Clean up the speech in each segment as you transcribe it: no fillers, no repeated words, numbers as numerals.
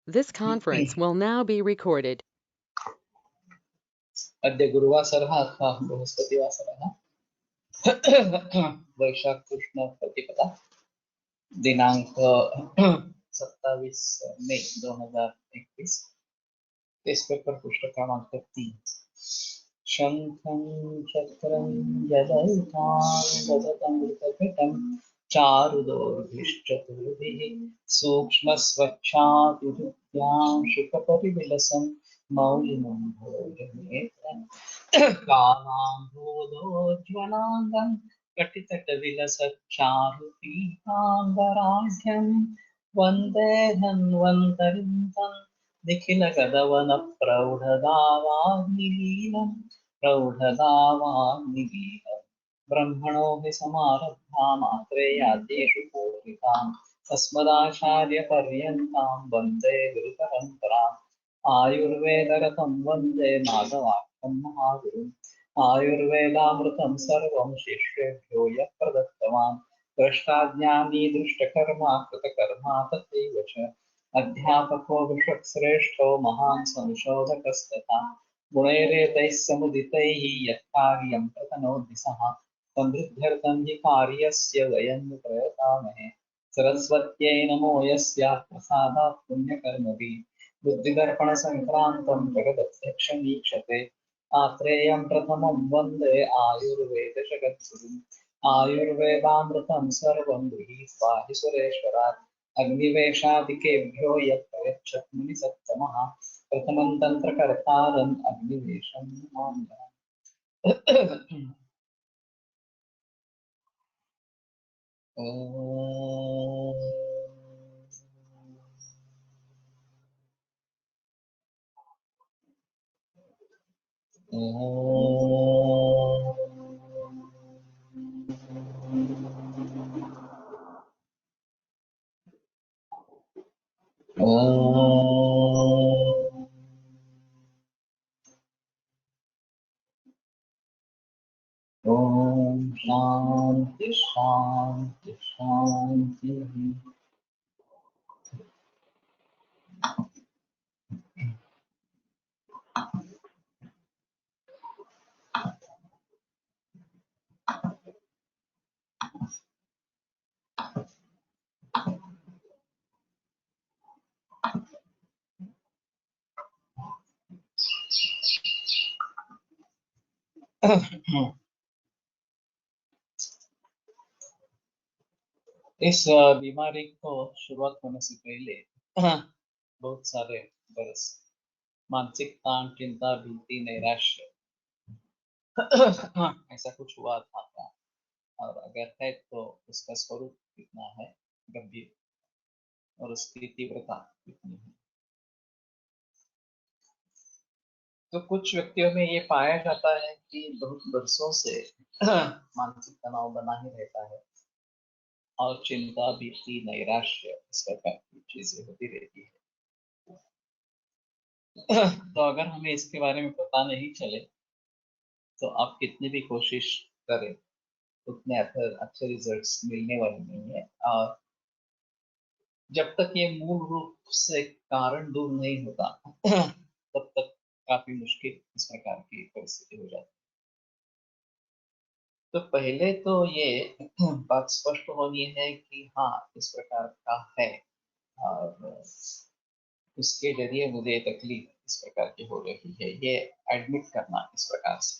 This conference will now be recorded. अद्य गुरुवासरः अथवा बृहस्पतिवासरः वैशाख कृष्ण प्रतिपदा दिनांक 27 मई 2021। इस पेपर पुस्तक क्रमांक 3। शंखं चक्रं गदयुतां गदतं विकल्पितं चारुदोर्भिश्चतुर्भिः सूक्ष्मस्वच्छातिरुद्यां शुकपरिविलसन् मौलिनं भोजनेत्रं कालाम्भोदोज्ज्वलाङ्गं कटितटविलसच्चारुपीताम्बराढ्यं वन्दे धन्वन्तरिं तं निखिलगदवनप्रौढदावाग्निलीनं प्रौढदावाग्निलीनं ब्रह्मणो हि समारब्धा मात्रेयाद्येषु पूरिताम् अस्मदाचार्यपर्यन्तां वन्दे गुरुपरम्पराम् आयुर्वेदरतं वन्दे माधवाख्यं महागुरुम् आयुर्वेदामृतं सर्वं शिष्येभ्यो यः प्रदत्तवान् द्रष्टाज्ञानी दृष्टकर्मा कृतकर्मा तथैव च अध्यापको विश्वश्रेष्ठो महान् संशोधकस्तथा गुणैरेतैः समुदितैः यत्कार्यं प्रतनोति सः समृद्ध्यर्थं हि कार्यस्य वयं प्रयतामहे सरस्वत्यै नमो यस्याः प्रसादात् पुण्यकर्मभिः बुद्धिदर्पणसङ्क्रान्तं जगदध्यक्षमीक्षते आत्रेयं प्रथमं वन्दे आयुर्वेदजगद्गुरुम् आयुर्वेदामृतं सर्वं गृहीत्वा हि सुरेश्वरात् अग्निवेशादिकेभ्यो यत् प्रयच्छत् मुनिसत्तमः प्रथमं तन्त्रकर्तारम् अग्निवेशं नमाम्यहम्। ओम शांति शांति शांति। इस बीमारी को शुरुआत होने से पहले बहुत सारे बरस मानसिक ताण, चिंता, भीति, नैराश्य ऐसा कुछ हुआ था क्या? और अगर है तो उसका स्वरूप कितना है गंभीर और उसकी तीव्रता कितनी है? तो कुछ व्यक्तियों में ये पाया जाता है कि बहुत वर्षों से मानसिक तनाव बना ही रहता है और चिंता, भीति, नैराश्य इस प्रकार की चीजें होती रहती है। तो अगर हमें इसके बारे में पता नहीं चले तो आप कितनी भी कोशिश करें उतने अच्छे रिजल्ट्स मिलने वाले नहीं है। और जब तक ये मूल रूप से कारण दूर नहीं होता तब तक काफी मुश्किल इस प्रकार की परिस्थिति हो जाती है। तो पहले तो ये बात स्पष्ट होनी है कि हाँ इस प्रकार का है और उसके जरिए मुझे तकलीफ इस प्रकार की हो रही है, ये एडमिट करना इस प्रकार से।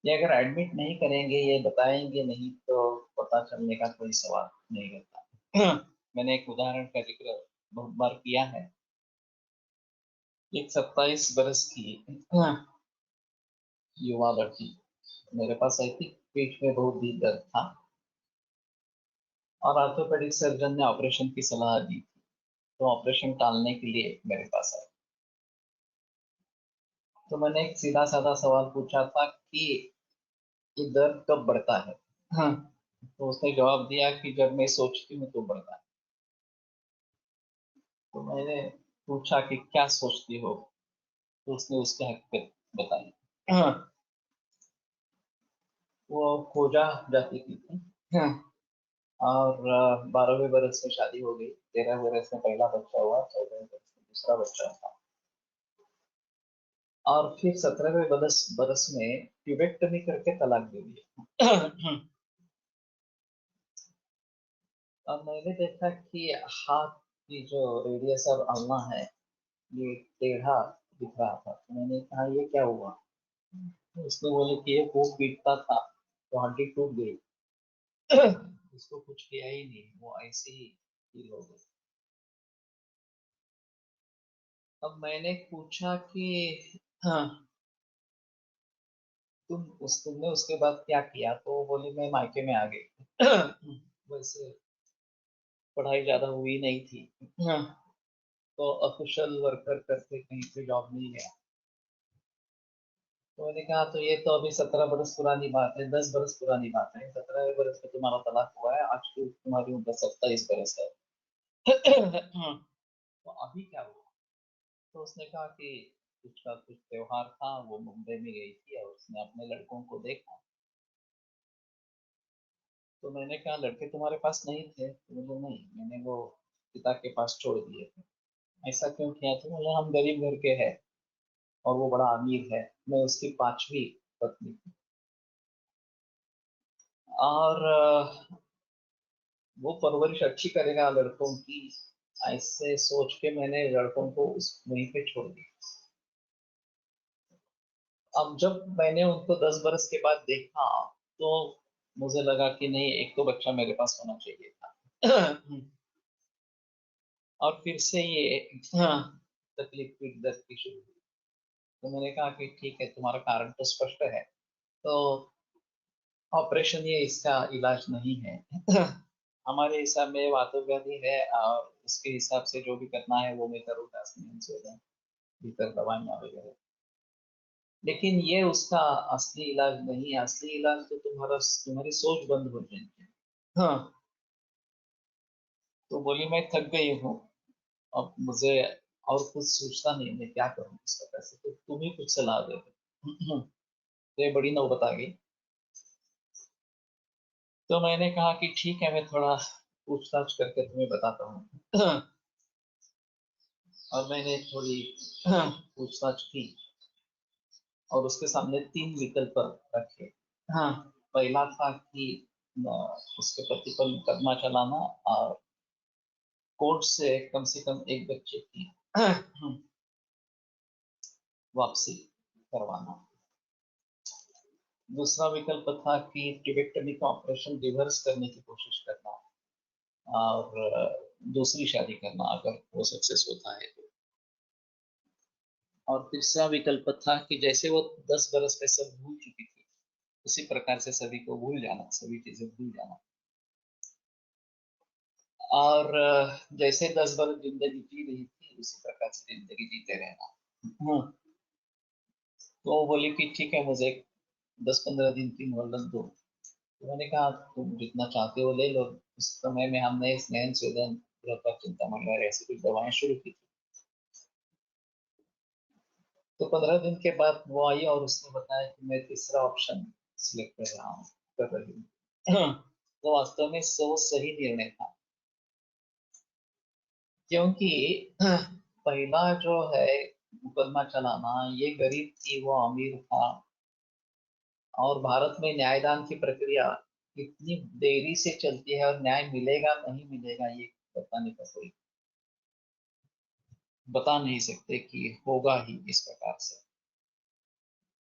ये अगर एडमिट नहीं करेंगे, ये बताएंगे नहीं तो पता चलने का कोई सवाल नहीं रहता। मैंने एक उदाहरण का जिक्र बहुत बार किया है। एक 27 बरस की युवा लड़की मेरे पास आई थी। पेट में बहुत भी दर्द था और ऑर्थोपेडिक सर्जन ने ऑपरेशन की सलाह दी थी, तो ऑपरेशन टालने के लिए मेरे पास आई। तो मैंने एक सीधा साधा सवाल पूछा था कि ये दर्द कब बढ़ता है? हाँ। तो उसने जवाब दिया कि जब मैं सोचती हूँ तो बढ़ता है। तो मैंने पूछा कि क्या सोचती हो? तो उसने उसके हकीकत बताई। हाँ। वो खोजा जाती थी। हाँ। और 12वें बरस में शादी हो गई, 13वें बरस में पहला बच्चा हुआ, 14वें बरस में दूसरा बच्चा हुआ, और फिर 17वें बरस में ट्यूबेक्टमी करके तलाक दे दिया। अब मैंने देखा कि हाथ की जो रेडियस और अल्ना है ये टेढ़ा दिख रहा था, तो मैंने कहा ये क्या हुआ। तो उसने बोले कि ये खूब पीटता था तो हड्डी टूट गई। इसको कुछ किया ही नहीं, वो ऐसे ही फील हो गई। अब मैंने पूछा कि हाँ, तुमने उसके बाद क्या किया, तो वो बोली मैं मायके में आ गई। वैसे पढ़ाई ज्यादा हुई नहीं थी। हाँ, तो ऑफिशियल वर्कर करके कहीं पे जॉब नहीं गया। तो मैंने कहा तो ये तो अभी 17 बरस पुरानी बात है, 10 बरस पुरानी बात है, 17वें बरस में तुम्हारा तलाक हुआ है, आज की तुम्हारी उम्र 27 बरस है। तो अभी क्या हुआ। तो उसने कहा कि उसका कुछ त्योहार था, वो मुंबई में गई थी और उसने अपने लड़कों को देखा। तो मैंने कहा लड़के तुम्हारे पास नहीं थे, तो बोले नहीं, मैंने वो पिता के पास छोड़ दिए थे। ऐसा क्यों किया, तो बोले हम गरीब घर के हैं और वो बड़ा अमीर है, मैं उसकी पांचवी पत्नी थी। और वो परवरिश अच्छी करेगा लड़कों की, ऐसे सोच के मैंने लड़कों को उस वहीं पे छोड़ दिया। अब जब मैंने उनको 10 बरस के बाद देखा तो मुझे लगा कि नहीं, एक तो बच्चा मेरे पास होना चाहिए था। और फिर से ये तकलीफ पीठ दर्द की शुरू हुई। तो मैंने कहा कि ठीक है, तुम्हारा कारण तो स्पष्ट है, तो ऑपरेशन ये इसका इलाज नहीं है। हमारे हिसाब में वातव्याधि है और उसके हिसाब से जो भी करना है वो मैं करूँगा, भीतर दवाइयाँ वगैरह। लेकिन ये उसका असली इलाज नहीं है, असली इलाज तो तुम्हारी सोच बंद हो जाएगी। हाँ, तो बोली मैं थक गई हूँ, अब मुझे और कुछ सोचता नहीं, मैं क्या करूँ इस वजह से, तो तुम ही कुछ सलाह दे दो। तो ये बड़ी नौबत आ गई। तो मैंने कहा कि ठीक है, मैं थोड़ा पूछताछ करके तुम्हें बताता हूँ। और मैंने थोड़ी पूछताछ की और उसके सामने 3 विकल्प रखे। हाँ, पहला था कि उसके पति पर मुकदमा चलाना और कोर्ट से कम एक बच्चे की वापसी करवाना। दूसरा विकल्प था कि टिबेक्टमी का ऑपरेशन रिवर्स करने की कोशिश करना और दूसरी शादी करना अगर वो सक्सेस होता है तो। और तीसरा विकल्प था कि जैसे वो 10 बरस में सब भूल चुकी थी, उसी प्रकार से सभी को भूल जाना, सभी चीजें भूल जाना। और जैसे 10 बरस जिंदगी जी रही थी उसी प्रकार से जिंदगी जीते रहना। हम्म, तो वो बोली कि ठीक है, मुझे 10-15 दिन की मोहलत दो। तो मैंने कहा तुम जितना चाहते हो ले लो। उस समय में हमने स्नेहन स्वेदन चिंतामणि वगैरह ऐसी कुछ दवाएं शुरू की थी। तो 15 दिन के बाद वो आई और उसने बताया कि मैं तीसरा ऑप्शन सिलेक्ट कर रहा हूँ, कर रही हूँ। तो वास्तव में वो सही निर्णय था, क्योंकि पहला जो है मुकदमा चलाना, ये गरीब थी वो अमीर था, और भारत में न्यायदान की प्रक्रिया कितनी देरी से चलती है और न्याय मिलेगा नहीं मिलेगा ये बताने का कोई बता नहीं सकते कि होगा ही इस प्रकार से।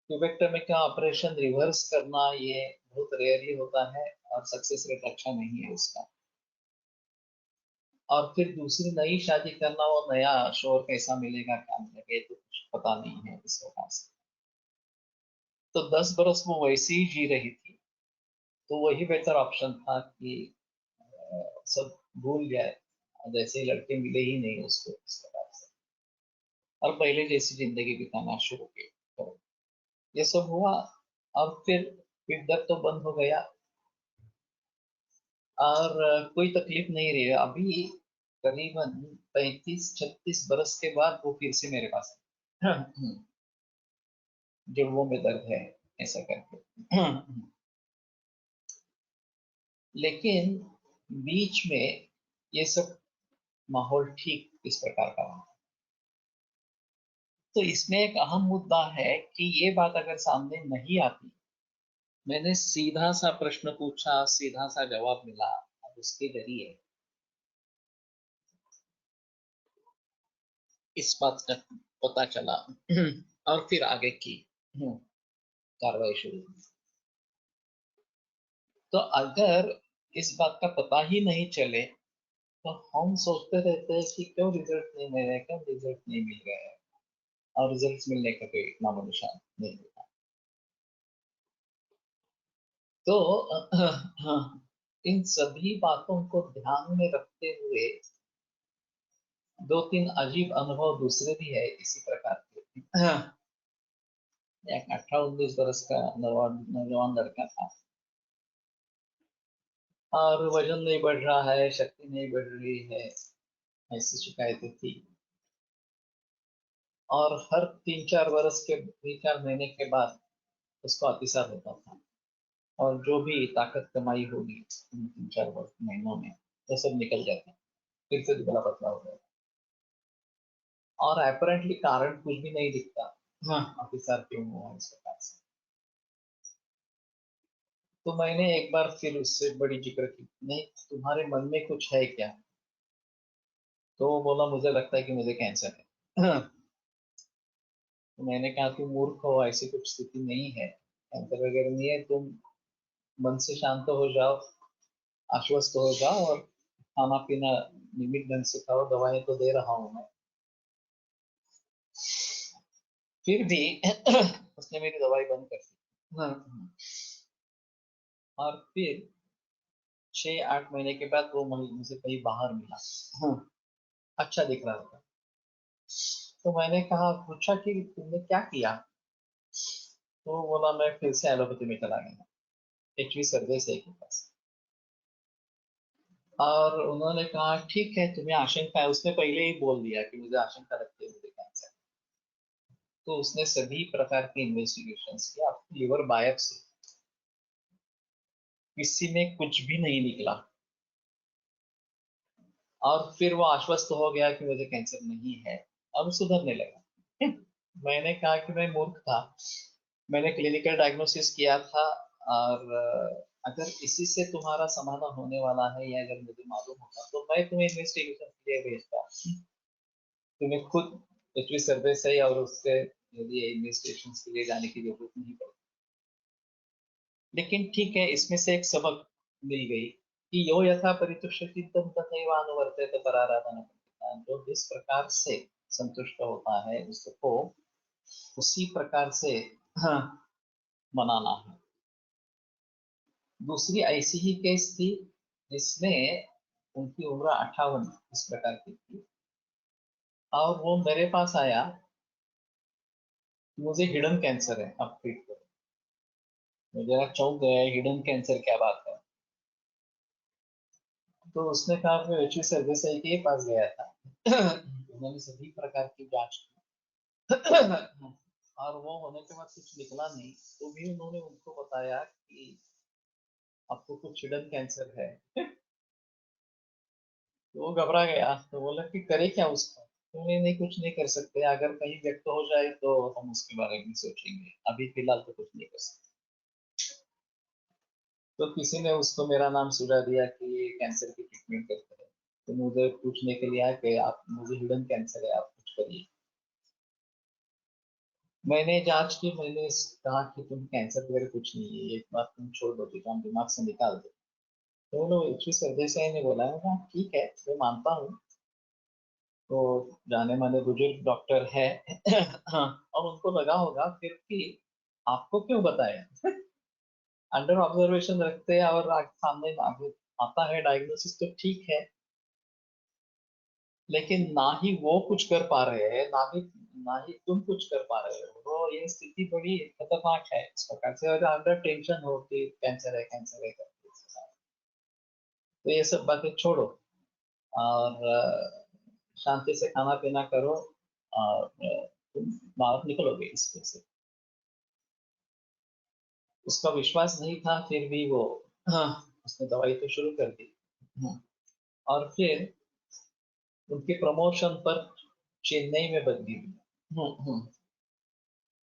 ट्यूबेक्टमी का ऑपरेशन रिवर्स करना ये बहुत रेयर ही होता है और सक्सेस रेट अच्छा नहीं है उसका। और फिर दूसरी नई शादी करना, वो नया शोर कैसा मिलेगा क्या मिलेगा ये तो कुछ पता नहीं है इस प्रकार से। तो 10 बरस वो वैसे ही जी रही थी, तो वही बेहतर ऑप्शन था कि सब भूल जाए, जैसे ही लड़के मिले ही नहीं उसको इस प्रकार से, और पहले जैसी जिंदगी बिताना शुरू की। तो ये सब हुआ और फिर दर्द तो बंद हो गया और कोई तकलीफ नहीं रही। अभी करीबन 35-36 बरस के बाद वो फिर से मेरे पास है। जुड़वों में दर्द है ऐसा करके। लेकिन बीच में ये सब माहौल ठीक इस प्रकार का रहा। तो इसमें एक अहम मुद्दा है कि ये बात अगर सामने नहीं आती, मैंने सीधा सा प्रश्न पूछा, सीधा सा जवाब मिला, और उसके जरिए इस बात का पता चला और फिर आगे की कार्रवाई शुरू हुई। तो अगर इस बात का पता ही नहीं चले तो हम सोचते रहते हैं कि क्यों रिजल्ट नहीं मिल रहा है, क्यों रिजल्ट नहीं मिल रहा है, और रिजल्ट मिलने का कोई नामो निशान नहीं मिलता। तो इन सभी बातों को ध्यान में रखते हुए दो तीन अजीब अनुभव दूसरे भी है इसी प्रकार के। एक 18-19 बरस का नौजवान लड़का था, और वजन नहीं बढ़ रहा है, शक्ति नहीं बढ़ रही है, ऐसी शिकायतें थी। और हर 3-4 बरस के 3-4 महीने के बाद उसको अतिसार होता था, और जो भी ताकत कमाई होगी इन 3-4 महीनों में वो सब निकल जाती, फिर से दुबला पतला हो गया। और अपेरेंटली कारण कुछ भी नहीं दिखता, हाँ अतिसार क्यों हुआ इस प्रकार से। तो मैंने एक बार फिर उससे बड़ी जिक्र की, नहीं तुम्हारे मन में कुछ है क्या? तो वो बोला मुझे लगता है कि मुझे कैंसर है। तो मैंने कहा तुम मूर्ख हो, ऐसी कुछ स्थिति नहीं है, कैंसर वगैरह नहीं है, तुम मन से शांत हो जाओ, आश्वस्त हो जाओ, और खाना पीना नियमित ढंग से खाओ, दवाएं तो दे रहा हूं मैं। फिर भी उसने मेरी दवाई बंद कर दी। हाँ। और फिर 6-8 महीने के बाद वो मुझे कहीं बाहर मिला। हाँ। अच्छा दिख रहा था। तो मैंने कहा, पूछा कि तुमने क्या किया? तो बोला मैं फिर से एलोपैथी में चला गया, एचवी सर्वेस के पास। और उन्होंने कहा ठीक है तुम्हें आशंका है, उसने पहले ही बोल दिया कि मुझे आशंका लगती है मुझे कैंसर। तो उसने सभी प्रकार के इन्वेस्टिगेशंस किया, लिवर बायोप्सी, किसी में कुछ भी नहीं निकला। और फिर वो आश्वस्त हो गया कि मुझे कैंसर नहीं है, अब सुधरने लगा। मैंने कहा कि मैं मूर्ख था, मैंने क्लिनिकल डायग्नोसिस किया था, और अगर इसी से तुम्हारा समाधान होने वाला है, या अगर मुझे मालूम होता तो मैं तुम्हें इन्वेस्टिगेशन के लिए भेजता, तुम्हें खुद एचवी सर्विस है और उससे यदि इन्वेस्टिगेशन के लिए जाने की जरूरत नहीं पड़ती। लेकिन ठीक है, इसमें से एक सबक मिल गई कि यो यथा परितुष्यचित्तम तथैव अनुवर्तेत पराराधन पंडिता, जो जिस प्रकार से संतुष्ट होता है उसको उसी प्रकार से, हाँ, मनाना है। दूसरी ऐसी ही केस थी जिसमें उनकी उम्र 58 इस प्रकार की थी, और वो मेरे पास आया, मुझे हिडन कैंसर है, अब ट्रीट करो। मैं जरा चौंक गया, हिडन कैंसर क्या बात है? तो उसने कहा मैं एचवी सर्विस के पास गया था। उन्होंने सभी प्रकार की जांच की, और वो होने के बाद कुछ निकला नहीं, तो भी उन्होंने उनको बताया कि आपको कुछ हिडन कैंसर है। तो वो घबरा गया, तो बोला कि करे क्या उसका? तो नहीं कुछ नहीं कर सकते, अगर कहीं व्यक्त हो जाए तो हम उसके बारे में सोचेंगे, अभी फिलहाल तो कुछ नहीं कर सकते। तो किसी ने उसको मेरा नाम सुझा दिया कि ये कैंसर की ट्रीटमेंट करते हैं, तो मुझे पूछने के लिए आया कि आप, मुझे हिडन कैंसर है, आप कुछ करिए। मैंने जांच की, मैंने कहा कि तुम कैंसर वगैरह कुछ नहीं है, एक बार तुम छोड़ दो, तुम दिमाग से निकाल दो। तो वो एचवी सरदेसाई ने बोला, हाँ ठीक है मैं मानता हूँ, तो जाने माने बुजुर्ग डॉक्टर है। हाँ, और उनको लगा होगा फिर कि आपको क्यों बताया। अंडर ऑब्जर्वेशन रखते हैं, और सामने आता है डायग्नोसिस तो ठीक है, लेकिन ना ही वो कुछ कर पा रहे हैं, ना ही तुम कुछ कर पा रहे हो, तो ये स्थिति बड़ी खतरनाक है इस प्रकार से। और अंडर टेंशन हो कि कैंसर है करके। तो ये सब बातें छोड़ो, और शांति से खाना पीना करो, और तुम बाहर निकलोगे इसमें से। उसका विश्वास नहीं था, फिर भी वो, हाँ, उसने दवाई तो शुरू कर दी। और फिर उनके प्रमोशन पर चेन्नई में बदली हुई।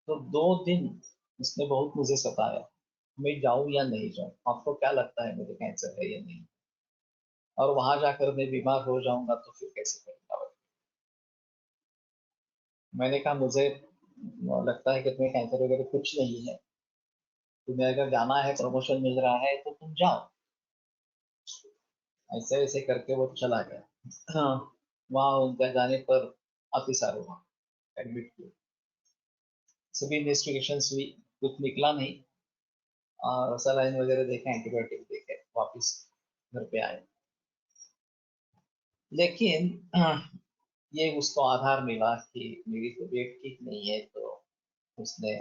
तो 2 दिन उसने बहुत मुझे सताया, मैं जाऊं या नहीं जाऊं, आपको क्या लगता है मुझे कैंसर है या नहीं, और वहां जाकर मैं बीमार हो जाऊंगा तो फिर कैसे करूंगा। मैंने कहा मुझे लगता है कि तुम्हें कैंसर वगैरह कुछ नहीं है, तुम्हें अगर जाना है, प्रमोशन मिल रहा है तो तुम जाओ। ऐसे ऐसे करके वो चला गया। हाँ, वहां उनका जाने पर अतिसार हुआ, एडमिट किया, सभी इन्वेस्टिगेशन हुई, कुछ निकला नहीं, और सलाइन वगैरह देखे, एंटीबायोटिक देखे, वापिस घर पे आए। लेकिन ये उसको आधार मिला कि मेरी तबीयत ठीक नहीं है, तो उसने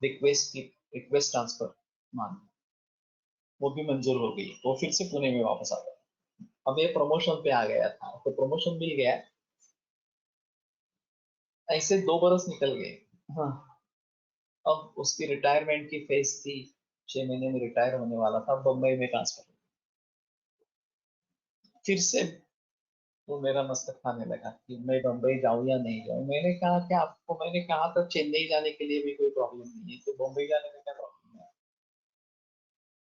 रिक्वेस्ट की, रिक्वेस्ट ट्रांसफर मांगी, वो भी मंजूर हो गई, वो फिर से पुणे में वापस आ गया। अब ये प्रमोशन पे आ गया था, तो प्रमोशन मिल गया। ऐसे 2 बरस निकल गए। हाँ, अब उसकी रिटायरमेंट की फेज थी, 6 महीने में रिटायर होने वाला था, बम्बई में ट्रांसफर। फिर से वो मेरा मस्तक खाने लगा कि मैं बम्बई जाऊं या नहीं जाऊं। मैंने कहा कि आपको, मैंने कहा था चेन्नई जाने के लिए भी कोई प्रॉब्लम नहीं है, तो बम्बई जाने में क्या प्रॉब्लम है।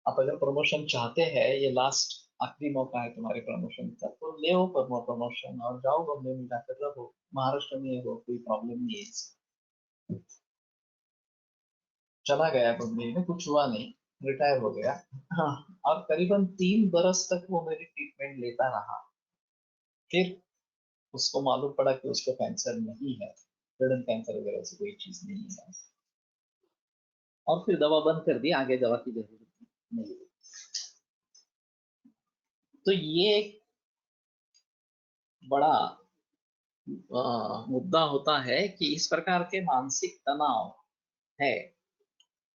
आप अगर प्रमोशन चाहते हैं, ये लास्ट आखिरी मौका है तुम्हारे प्रमोशन का, तो ले हो प्रमोशन और जाओ बम्बई में जाकर रहो, महाराष्ट्र में हो, कोई प्रॉब्लम नहीं है इससे। चला गया बम्बई में, कुछ हुआ नहीं, रिटायर हो गया। हाँ, और करीबन 3 बरस तक वो मेरी ट्रीटमेंट लेता रहा। फिर उसको मालूम पड़ा कि उसको कैंसर नहीं है, ब्लड कैंसर वगैरह से कोई चीज नहीं है, और फिर दवा बंद कर दी, आगे दवा की जरूरत नहीं। तो ये एक बड़ा मुद्दा होता है कि इस प्रकार के मानसिक तनाव है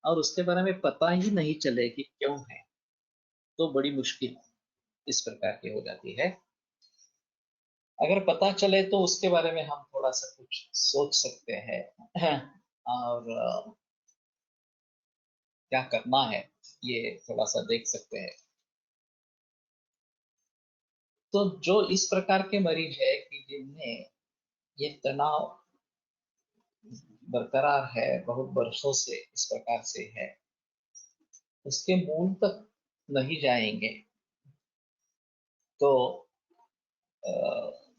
और उसके बारे में पता ही नहीं चले कि क्यों है, तो बड़ी मुश्किल इस प्रकार की हो जाती है। अगर पता चले तो उसके बारे में हम थोड़ा सा कुछ सोच सकते हैं और क्या करना है ये थोड़ा सा देख सकते हैं। तो जो इस प्रकार के मरीज है कि जिनमें ये तनाव बरकरार है, बहुत वर्षों से इस प्रकार से है, उसके मूल तक नहीं जाएंगे तो अ,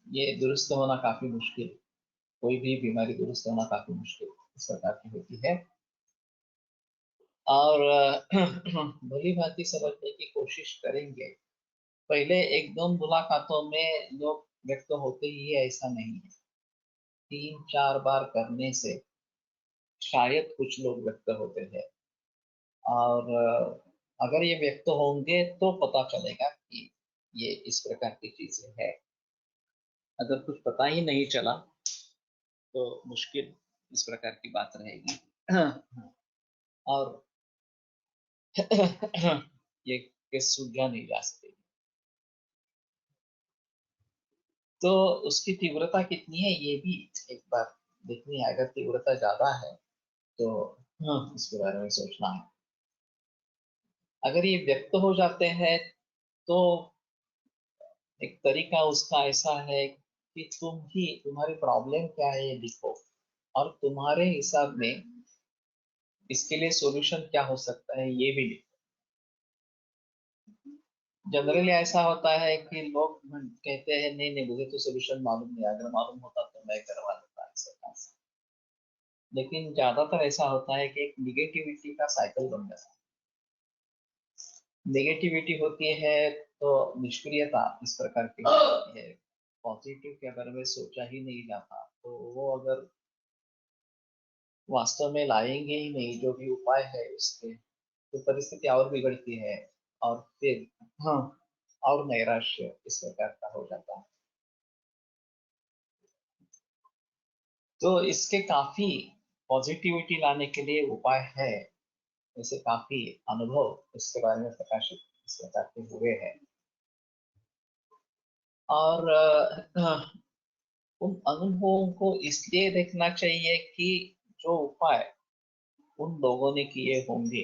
ये दुरुस्त होना काफी मुश्किल, कोई भी बीमारी दुरुस्त होना काफी मुश्किल इस प्रकार की होती है। और भली भांति समझने की कोशिश करेंगे। पहले 1-2 मुलाकातों में लोग व्यक्त होते ही है ऐसा नहीं है, 3-4 बार करने से शायद कुछ लोग व्यक्त होते हैं। और अगर ये व्यक्त होंगे तो पता चलेगा कि ये इस प्रकार की चीजें है। अगर कुछ पता ही नहीं चला तो मुश्किल इस प्रकार की बात रहेगी। और ये केस सुलझा नहीं जा सकती। तो उसकी तीव्रता कितनी है ये भी एक बार देखनी है। अगर तीव्रता ज्यादा है तो इसके बारे में सोचना है। अगर ये व्यक्त हो जाते हैं तो एक तरीका उसका ऐसा है कि तुम ही, तुम्हारी प्रॉब्लम क्या है ये लिखो, और तुम्हारे हिसाब में इसके लिए सॉल्यूशन क्या हो सकता है ये भी लिखो। जनरली ऐसा होता है कि लोग कहते हैं नहीं नहीं मुझे तो सॉल्यूशन मालूम नहीं, अगर मालूम होता तो मैं करवा लेता ऐसे काम से। लेकिन ज्यादातर ऐसा होता है कि एक निगेटिविटी का साइकिल बन जाता है। नेगेटिविटी होती है तो निष्क्रियता इस प्रकार की होती है, पॉजिटिव के बारे में सोचा ही नहीं जाता, तो वो अगर वास्तव में लाएंगे ही नहीं जो भी उपाय है उसके, तो परिस्थिति और बिगड़ती है, और फिर हाँ, और नैराश्य इस प्रकार का हो जाता है। तो इसके काफी पॉजिटिविटी लाने के लिए उपाय है, ऐसे काफी अनुभव इसके बारे में प्रकाशित इस प्रकार के हुए हैं। और उन अनुभवों को इसलिए देखना चाहिए कि जो उपाय उन लोगों ने किए होंगे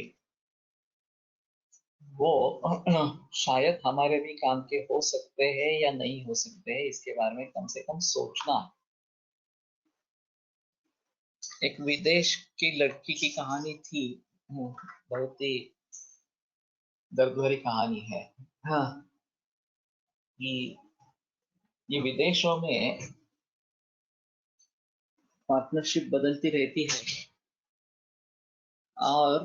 वो शायद हमारे भी काम के हो सकते हैं या नहीं हो सकते हैं, इसके बारे में कम से कम सोचना। एक विदेश की लड़की की कहानी थी, बहुत ही दर्द भरी कहानी है। हाँ, कि ये विदेशों में पार्टनरशिप बदलती रहती है और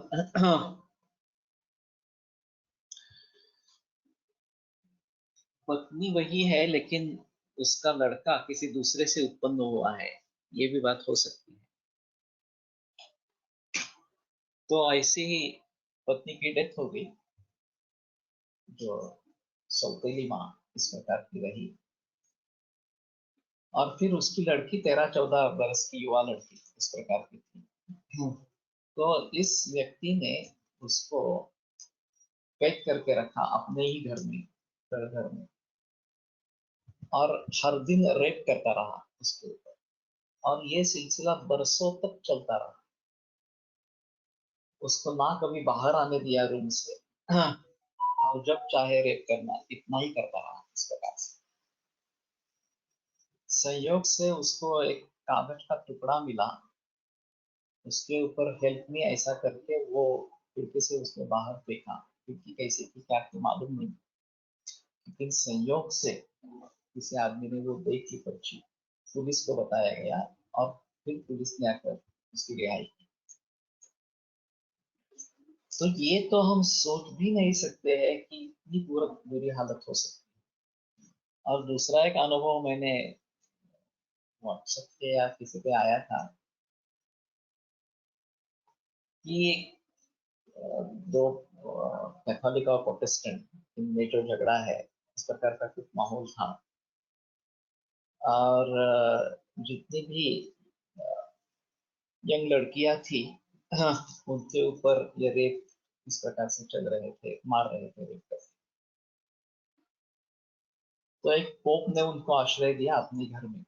पत्नी वही है लेकिन उसका लड़का किसी दूसरे से उत्पन्न हुआ है, ये भी बात हो सकती है। तो ऐसी ही पत्नी की डेथ हो गई, जो सौतेली माँ इस प्रकार की रही, और फिर उसकी लड़की 13-14 बरस की युवा लड़की इस प्रकार की थी। तो इस व्यक्ति ने उसको कैद करके रखा अपने ही घर में, और हर दिन रेप करता रहा उसके ऊपर, और ये सिलसिला बरसों तक चलता रहा। उसको ना कभी बाहर आने दिया रूम से, और जब चाहे रेप करना, इतना ही करता रहा इस प्रकार से। संयोग से उसको एक कागज का टुकड़ा मिला, उसके ऊपर हेल्प मी ऐसा करके वो खिड़की से उसने बाहर देखा। खिड़की कैसी थी क्या थी मालूम नहीं, लेकिन संयोग से किसी आदमी ने वो देखी पर्ची, पुलिस को बताया गया, और फिर पुलिस ने आकर उसकी रिहाई की। तो ये तो हम सोच भी नहीं सकते हैं कि इतनी बुरी हालत हो सकती है। और दूसरा एक अनुभव मैंने व्हाट्सएप पे या किसी पे आया था, कि दो कैथोलिक और प्रोटेस्टेंट इनमें जो झगड़ा है, इस प्रकार का कुछ माहौल था। और जितनी भी यंग लड़कियां थी, हाँ, उनके ऊपर ये रेप इस प्रकार से चल रहे थे, मार रहे थे, रेप कर। तो एक पोप ने उनको आश्रय दिया अपने घर में,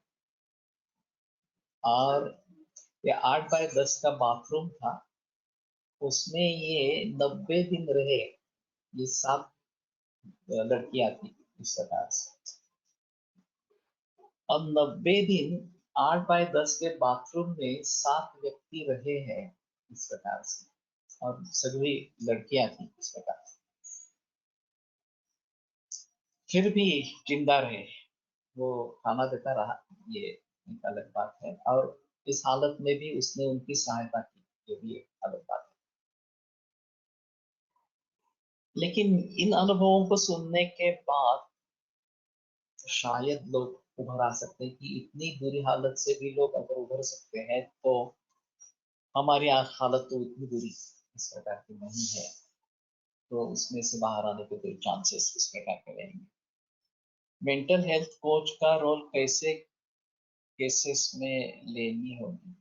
और ये 8 बाय 10 का बाथरूम था, उसमें ये 90 दिन रहे। ये 7 लड़कियां थी इस प्रकार से, और 90 दिन 8 बाय 10 के बाथरूम में 7 व्यक्ति रहे हैं इस प्रकार से, और सभी लड़कियां थी इस प्रकार से, फिर भी जिंदा रहे। वो खाना देता रहा, ये एक अलग बात है, और इस हालत में भी उसने उनकी सहायता की, ये भी एक अलग बात है। लेकिन इन अनुभवों को सुनने के बाद शायद लोग उभर आ सकते हैं कि इतनी बुरी हालत से भी लोग अगर उभर सकते हैं, तो हमारी आज हालत तो इतनी बुरी इस प्रकार की नहीं है, तो उसमें से बाहर आने के कोई चांसेस इस प्रकार के रहेंगे। मेंटल हेल्थ कोच का रोल कैसे केसेस में लेनी होगी?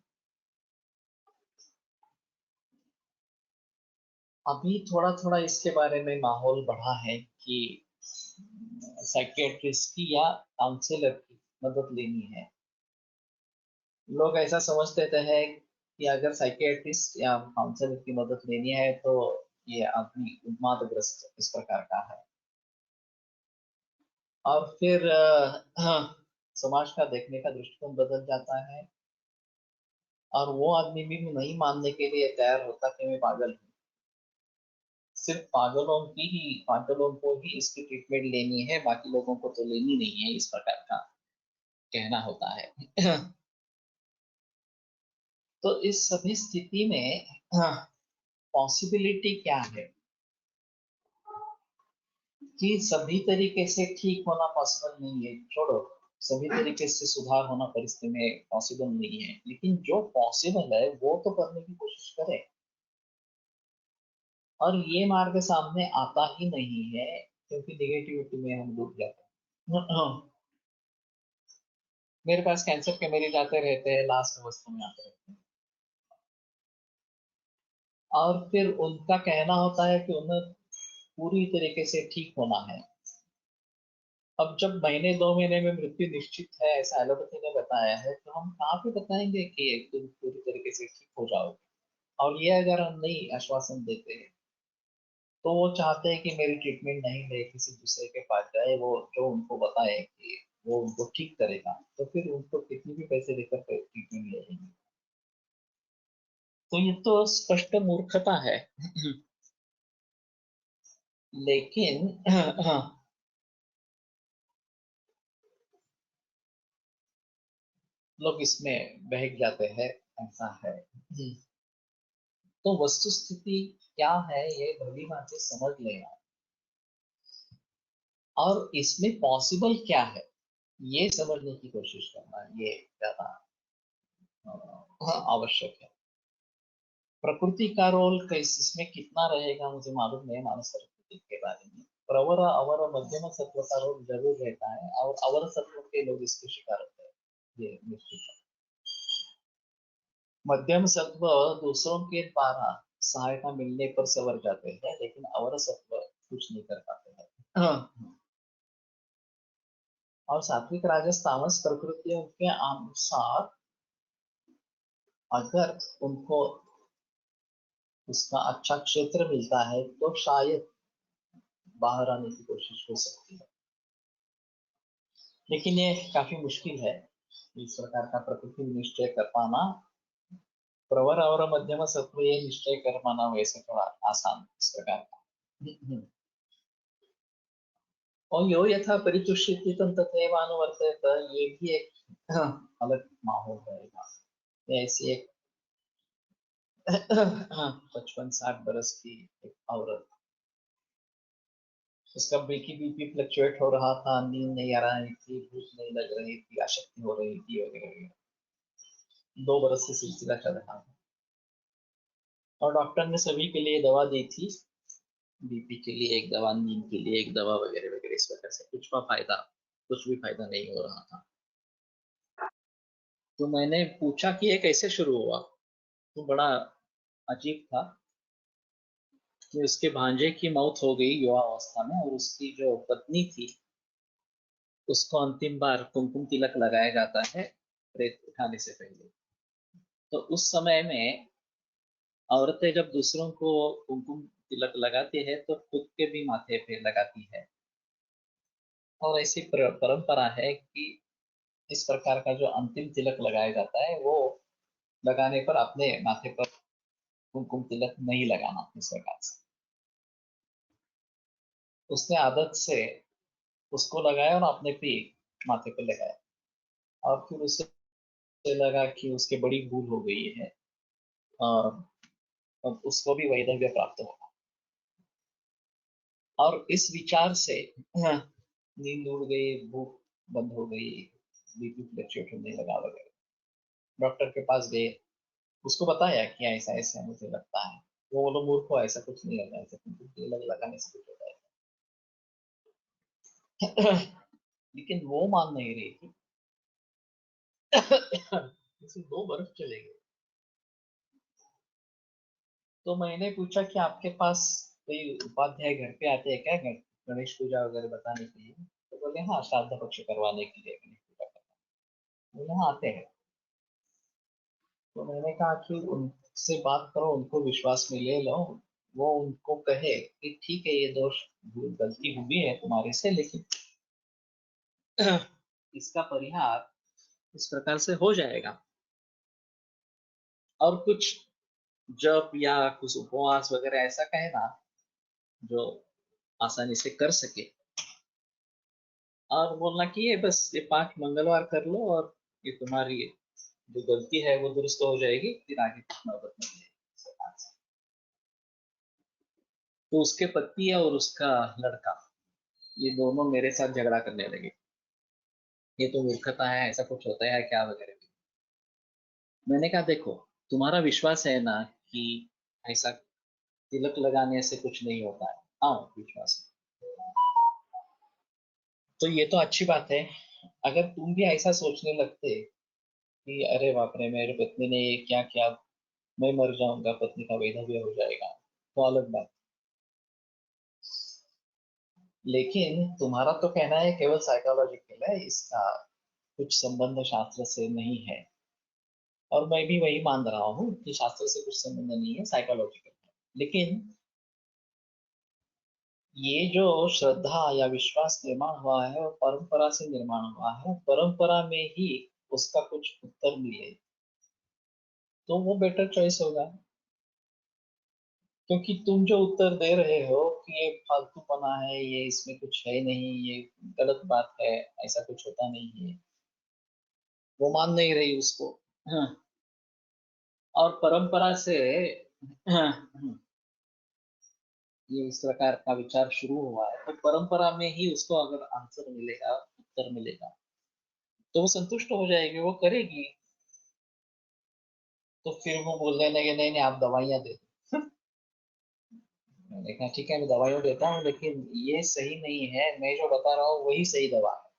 अभी थोड़ा थोड़ा इसके बारे में माहौल बढ़ा है कि साइकियाट्रिस्ट की या काउंसलर की मदद लेनी है। लोग ऐसा समझ लेते हैं कि अगर साइकियाट्रिस्ट या काउंसलर की मदद लेनी है तो ये आदमी उन्मादग्रस्त इस प्रकार का है, और फिर हाँ, समाज का देखने का दृष्टिकोण बदल जाता है, और वो आदमी भी नहीं मानने के लिए तैयार होता कि मैं पागल हूँ। सिर्फ पागलों को ही इसकी ट्रीटमेंट लेनी है, बाकी लोगों को तो लेनी नहीं है, इस प्रकार का कहना होता है। तो इस सभी स्थिति में पॉसिबिलिटी क्या है कि सभी तरीके से ठीक होना पॉसिबल नहीं है, छोड़ो, सभी तरीके से सुधार होना परिस्थिति में पॉसिबल नहीं है, लेकिन जो पॉसिबल है वो तो करने की कोशिश करें। और ये मार्ग सामने आता ही नहीं है, क्योंकि निगेटिविटी में हम डूब जाते हैं। मेरे पास कैंसर के मरीज आते रहते हैं, लास्ट अवस्था में आते रहते हैं, और फिर उनका कहना होता है कि उन्हें पूरी तरीके से ठीक होना है। अब जब महीने 2 महीने में मृत्यु निश्चित है, ऐसा एलोपैथी ने बताया है, तो हम कहाँ पे बताएंगे कि तुम पूरी तरीके से ठीक हो जाओगे? और ये अगर हम नहीं आश्वासन देते हैं, तो वो चाहते हैं कि मेरी ट्रीटमेंट नहीं ले, किसी दूसरे के पास जाए, वो जो उनको बताए कि वो उनको ठीक करेगा, तो फिर उनको कितनी भी पैसे देकर ट्रीटमेंट ले लेंगे। तो ये तो स्पष्ट मूर्खता है। लेकिन लोग इसमें बहक जाते हैं, ऐसा है। तो वस्तु स्थिति क्या है ये भली भांति समझ लेना, और इसमें पॉसिबल क्या है ये समझने की कोशिश करना, ये ज्यादा आवश्यक है। प्रकृति का रोल कैसे इसमें कितना रहेगा मुझे मालूम नहीं, मानस प्रकृति के बारे में। प्रवर अवर मध्यम सत्व का रोल जरूर रहता है, और अवर सत्व के लोग इसके शिकार होते हैं, ये निश्चित है। मध्यम सत्व दूसरों के द्वारा सहायता मिलने पर संवर जाते हैं, लेकिन अवर सत्व कुछ नहीं कर पाते हैं। और सात्विक राजस तामस प्रकृतियों के अनुसार अगर उनको उसका अच्छा क्षेत्र मिलता है तो शायद बाहर आने की कोशिश हो सकती है, लेकिन ये काफी मुश्किल है इस प्रकार का प्रकृति निश्चय कर पाना। प्रवर और मध्यम सत्व ये निश्चय कर पाना वैसे थोड़ा आसान इस प्रकार का। और यो यथा परितुष्यति तथैव अनुवर्तयत, ये भी एक अलग माहौल रहेगा। ऐसी एक 55-60 बरस की एक औरत, उसका बीपी फ्लक्चुएट हो रहा था, नींद नहीं आ रही थी, भूख नहीं लग रही थी, अशक्ति हो रही थी वगैरह वगैरह। 2 बरस से सिलसिला चल रहा था, और डॉक्टर ने सभी के लिए दवा दी थी, बीपी के लिए एक दवा, नींद के लिए एक दवा वगैरह वगैरह। इस वजह से कुछ भी फायदा नहीं हो रहा था। तो मैंने पूछा कि ये कैसे शुरू हुआ, तो बड़ा अजीब था कि उसके भांजे की मौत हो गई युवा अवस्था में, और उसकी जो पत्नी थी उसको अंतिम बार कुमकुम तिलक लगाया जाता है प्रेत उठाने से पहले। तो उस समय में औरतें जब दूसरों को कुमकुम तिलक लगाती है तो खुद के भी माथे पे लगाती है, और ऐसी परंपरा है कि इस प्रकार का जो अंतिम तिलक लगाया जाता है वो लगाने पर अपने माथे पर कुमकुम तिलक नहीं लगाना इस प्रकार से। उसने आदत से उसको लगाया और अपने पे माथे पे लगाया, और फिर उसे लगा कि उसकी बड़ी भूल हो गई है, और अब उसको भी वैधव्य प्राप्त होगा। और इस विचार से नींद उड़ गई, भूख बंद हो गई, बीपी फ्लक्चुएट होने लगा वगैरह। डॉक्टर के पास गए, उसको बताया कि ऐसा ऐसा मुझे लगता है। वो बोलो मूर्ख हो, ऐसा कुछ नहीं लगा, ऐसा कुछ लगाने से कुछ होता है। लेकिन वो मान नहीं रही थी। इसे 2 बरस चले गए। तो मैंने पूछा कि आपके पास कोई उपाध्याय घर पे आते हैं क्या, गणेश पूजा वगैरह बताने के लिए? तो बोले हाँ, श्राद्ध पक्ष करवाने के लिए गणेश पूजा करना। बोले हाँ, आते हैं। तो मैंने कहा कि उनसे बात करो, उनको विश्वास में ले लो, वो उनको कहे कि ठीक है, ये दोष गलती हुई है तुम्हारे से, लेकिन इसका परिहार इस प्रकार से हो जाएगा। और कुछ जप या कुछ उपवास वगैरह ऐसा कहना जो आसानी से कर सके, और बोलना कि ये बस ये 5 मंगलवार कर लो और ये तुम्हारी जो गलती है वो दुरुस्त हो जाएगी, फिर आगे कुछ नौबत नहीं है। तो उसके पति और उसका लड़का ये दोनों मेरे साथ झगड़ा करने लगे, ये तो मूर्खता है, ऐसा कुछ होता है क्या वगैरह। मैंने कहा देखो, तुम्हारा विश्वास है ना कि ऐसा तिलक लगाने से कुछ नहीं होता है, हाँ विश्वास है, तो ये तो अच्छी बात है। अगर तुम भी ऐसा सोचने लगते कि अरे बाप रे, मेरे पत्नी ने ये क्या किया, मैं मर जाऊंगा, पत्नी का वैधव्य हो जाएगा, तो अलग बात। लेकिन तुम्हारा तो कहना है केवल साइकोलॉजिकल है, इसका कुछ संबंध शास्त्र से नहीं है, और मैं भी वही मान रहा हूँ कि शास्त्र से कुछ संबंध नहीं है, साइकोलॉजिकल है। लेकिन ये जो श्रद्धा या विश्वास निर्माण हुआ है वो परंपरा से निर्माण हुआ है, परंपरा में ही उसका कुछ उत्तर मिले तो वो बेटर चॉइस होगा। क्योंकि तुम जो उत्तर दे रहे हो कि ये फालतूपना है, ये इसमें कुछ है नहीं, ये गलत बात है, ऐसा कुछ होता नहीं है, वो मान नहीं रही उसको। हाँ, और परंपरा से हाँ, ये इस प्रकार का विचार शुरू हुआ है तो परंपरा में ही उसको अगर आंसर मिलेगा, उत्तर मिलेगा, तो वो संतुष्ट हो जाएगी, वो करेगी। तो फिर वो बोलने लगे नहीं नहीं आप दवाइयाँ दे दो। मैंने कहा ठीक है मैं दवाइयाँ देता हूँ लेकिन ये सही नहीं है, मैं जो बता रहा हूँ वही सही दवा है।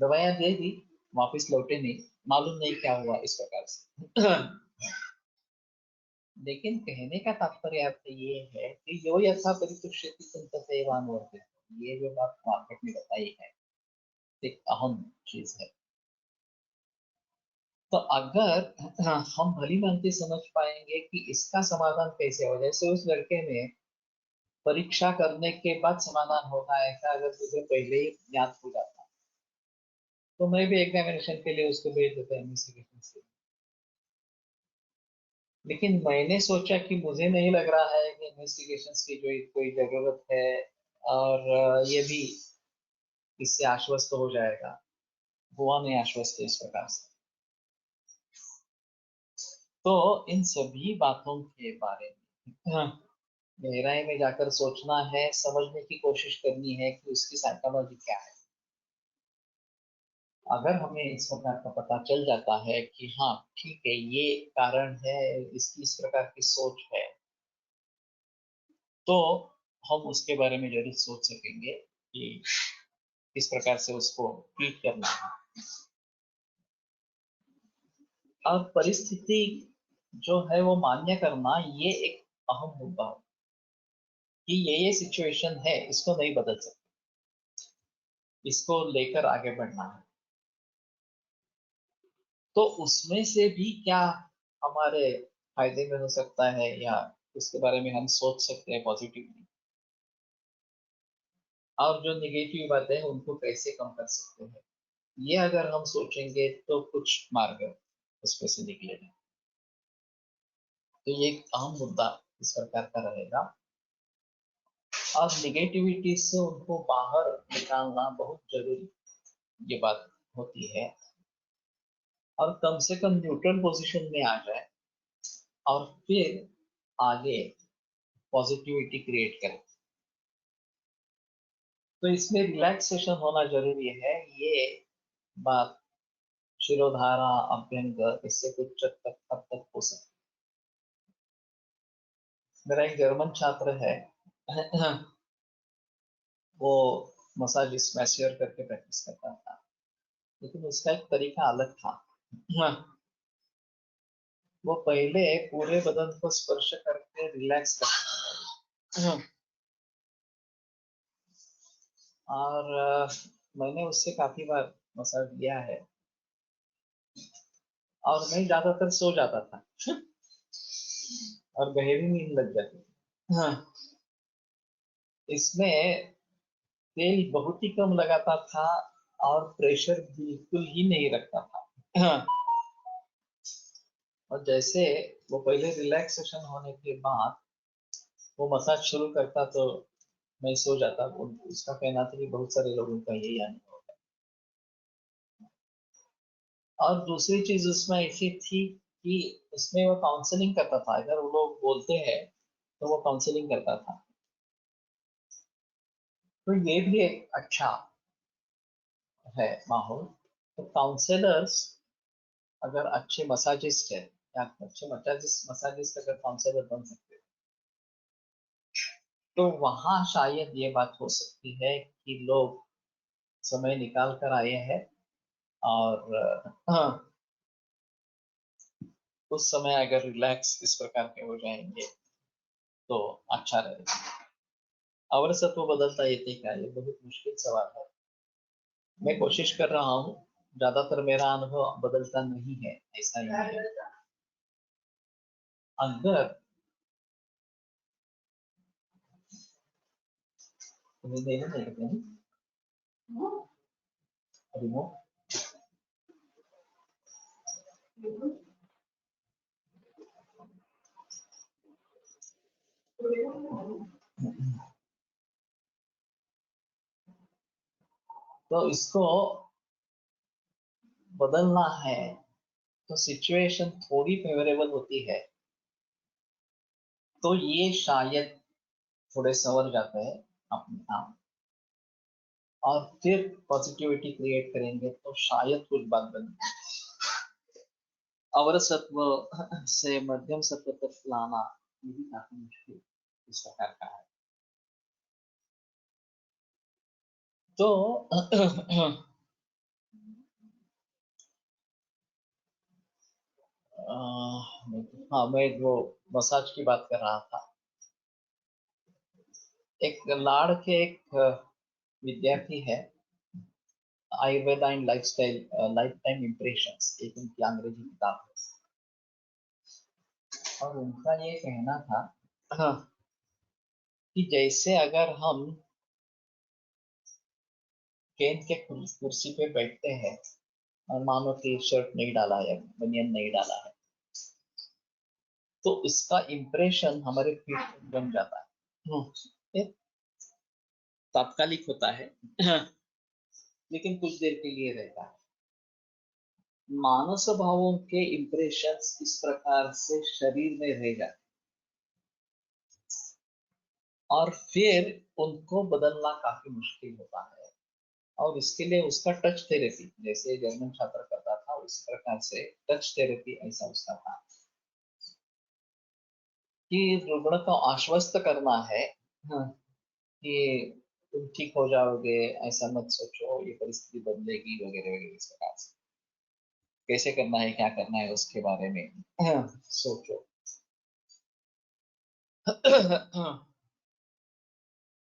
दवाइयाँ दे दी, वापिस लौटे नहीं, मालूम नहीं क्या हुआ इस प्रकार से। लेकिन कहने का तात्पर्य आपसे ये है कि यो यथा परितुष्यति तथैवान वर्तते, ये जो बात मार्केट में बताई है एक अहम चीज है। तो अगर हम भली भांति समझ पाएंगे कि इसका समाधान कैसे हो, जैसे उस लड़के ने परीक्षा करने के बाद समाधान होगा ऐसा अगर मुझे पहले ही ज्ञात हो जाता तो मैं भी एग्जामिनेशन के लिए उसको भेज देता इन्वेस्टिगेशन से। लेकिन मैंने सोचा कि मुझे नहीं लग रहा है कि इन्वेस्टिगेशन की जो कोई जरूरत है, और ये भी इससे आश्वस्त हो जाएगा, हुआ नहीं आश्वस्त इस प्रकार से। तो इन सभी बातों के बारे में गहराई में जाकर सोचना है, समझने की कोशिश करनी है कि उसकी साइकोलॉजी क्या है। अगर हमें इस प्रकार का पता चल जाता है कि हाँ ठीक है ये कारण है, इसकी इस प्रकार की सोच है, तो हम उसके बारे में जरूर सोच सकेंगे कि किस प्रकार से उसको ट्रीट करना है। और परिस्थिति जो है वो मान्य करना ये एक अहम मुद्दा है कि ये सिचुएशन है, इसको नहीं बदल सकते, इसको लेकर आगे बढ़ना है। तो उसमें से भी क्या हमारे फायदे में हो सकता है या उसके बारे में हम सोच सकते हैं पॉजिटिवली, और जो निगेटिव बातें हैं उनको कैसे कम कर सकते हैं, ये अगर हम सोचेंगे तो कुछ मार्ग उसमें से निकलेगा। तो ये एक अहम मुद्दा इस प्रकार का रहेगा। और निगेटिविटी से उनको बाहर निकालना बहुत जरूरी ये बात होती है, और कम से कम न्यूट्रल पोजीशन में आ जाए और फिर आगे पॉजिटिविटी क्रिएट करें। तो इसमें रिलैक्सेशन होना जरूरी है, ये बात शिरोधारा अभ्यंग इससे कुछ हद तक हो सकती है। मेरा एक जर्मन छात्र है, वो मसाजिस्ट मैस्योर करके प्रैक्टिस करता था, लेकिन उसका एक तरीका अलग था। वो पहले पूरे बदन को स्पर्श करके रिलैक्स करता था। और मैंने उससे काफी बार मसाज लिया है और मैं ज्यादातर सो जाता था और गहरी नींद लग जाती थी। हाँ, इसमें तेल बहुत ही कम लगाता था और प्रेशर बिल्कुल ही नहीं रखता था। हाँ, और जैसे वो पहले रिलैक्सेशन होने के बाद वो मसाज शुरू करता तो मैं सो जाता। उसका कहना था कि बहुत सारे लोगों का यही अनुभव है। और दूसरी चीज उसमें ऐसी थी कि उसमें वो काउंसलिंग करता था, अगर वो लोग बोलते हैं तो वो काउंसलिंग करता था। तो ये भी एक अच्छा है माहौल। तो काउंसलर्स अगर अच्छे मसाजिस्ट है या अच्छे मसाजिस्ट मसाजिस्ट अगर काउंसलर बन सकते हैं तो वहाँ शायद ये बात हो सकती है कि लोग समय निकाल कर आए हैं और उस समय अगर रिलैक्स इस प्रकार के हो जाएंगे तो अच्छा रहेगा। अवरसत्व बदलता ये क्या, ये बहुत मुश्किल सवाल है। मैं कोशिश कर रहा हूँ, ज्यादातर मेरा अनुभव बदलता नहीं है, ऐसा नहीं है। अगर तो इसको बदलना है तो सिचुएशन थोड़ी फेवरेबल होती है तो ये शायद थोड़े संवर जाते हैं अपने आप, और फिर पॉजिटिविटी क्रिएट करेंगे तो शायद कुछ बात बने। अवर सत्व से मध्यम सत्व तक लाना ये भी काफी मुश्किल इस प्रकार का है। तो हाँ, मैं वो मसाज की बात कर रहा था। एक लाड़ के एक विद्यार्थी है, Ayurveda and lifestyle life time impressions, एक उनकी अंग्रेजी किताब है, और उनका ये कहना था हाँ, कि जैसे अगर हम गेंद के कुर्सी पे बैठते हैं और मानो टी शर्ट नहीं डाला है, बनियान नहीं डाला है, तो इसका इम्प्रेशन हमारे फीट पर बन जाता है। ये तात्कालिक होता है लेकिन कुछ देर के लिए रहता है। मानव स्वभावों के इम्प्रेशंस इस प्रकार से शरीर में रह जाते और फिर उनको बदलना काफी मुश्किल होता है। और इसके लिए उसका टच थेरेपी, जैसे जर्मन छात्र करता था उस प्रकार से टच थेरेपी ऐसा उसका था कि रुग्ण को आश्वस्त करना है हाँ, कि तुम ठीक हो जाओगे, ऐसा मत सोचो, ये परिस्थिति बदलेगी वगैरह वगैरह, इस प्रकार से कैसे करना है क्या करना है उसके बारे में सोचो।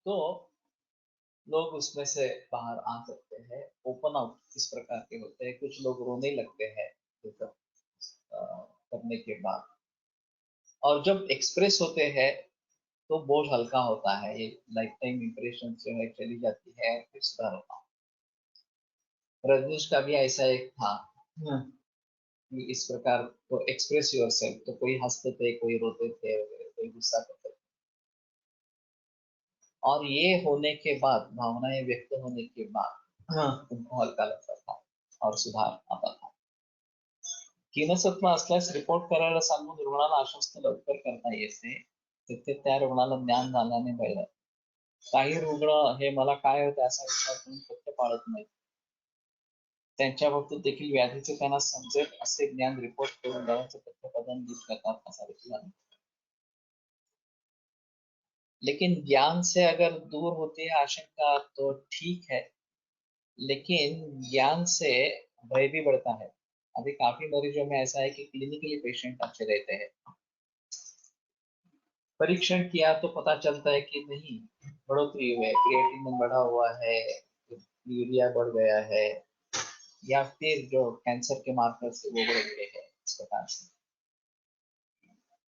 तो लोग उसमें से बाहर आ सकते हैं, ओपन आउट इस प्रकार के होते हैं। कुछ लोग रोने लगते हैं ये सब करने के बाद, और जब एक्सप्रेस होते हैं तो बोझ हल्का होता है, ये लाइफ टाइम इम्प्रेशन जो है चली जाती है, फिर सुधार होता है। रजनीश का भी ऐसा एक था कि इस प्रकार तो एक्सप्रेस योरसेल्फ, तो कोई हंसते थे, कोई रोते थे वगैरह, कोई गुस्सा करते थे, और ये होने के बाद, भावनाएं व्यक्त होने के बाद उनको हल्का लगता था और सुधार आता था। खिन्नसत्व असल्यास रिपोर्ट करायला सांगून रुग्णाला आश्वस्त लवकर करता येते, तिथे त्या रुग्णाला ज्ञान झाल्याने बळं। काही रुग्ण हे मला काय होते असा विचार करून सत्य पाळत नाही, त्यांच्या बाबतीत देखील व्याधीचे त्यांना समजेल असे ज्ञान रिपोर्ट करून दवाचे तथ्यप्रदान दूर करतात असा विचार। लेकिन ज्ञान से अगर दूर होती है आशंका तो ठीक है, लेकिन ज्ञान से भय भी बढ़ता है। अभी काफी मरीजों में ऐसा है कि क्लिनिकली पेशेंट अच्छे रहते हैं, परीक्षण किया तो पता चलता है कि नहीं, बढ़ोतरी हुई है, क्रिएटिनिन बढ़ा हुआ है, यूरिया बढ़ गया है, या फिर जो कैंसर के मार्कर से वो बढ़ गए हैं, इस प्रकार से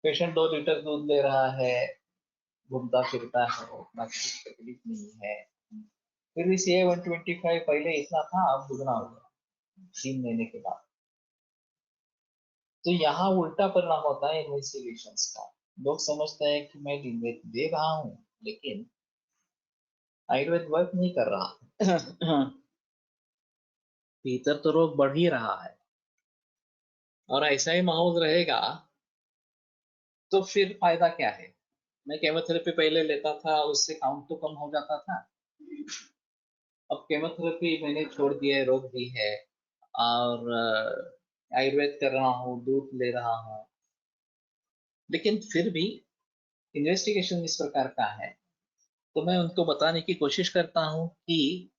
पेशेंट 2 लीटर दूध ले रहा है, घूमता फिरता है, बाकी तकलीफ नहीं है, फिर भी CA 125 पहले इतना था, अब दुगना हो गया 3 महीने के बाद। तो यहाँ उल्टा परिणाम होता है इन्वेस्टिगेशंस का। लोग समझते हैं कि मैं दे रहा हूँ, लेकिन आयुर्वेद वर्क नहीं कर रहा भीतर तो रोग बढ़ ही रहा है, और ऐसा ही माहौल रहेगा तो फिर फायदा क्या है। मैं केमोथेरेपी पहले लेता था, उससे काउंट तो कम हो जाता था, अब केमोथेरेपी मैंने छोड़ दी है, रोक दी है, और आयुर्वेद कर रहा हूँ, दूध ले रहा हूँ, लेकिन फिर भी इन्वेस्टिगेशन इस प्रकार का है। तो मैं उनको बताने की कोशिश करता हूँ कि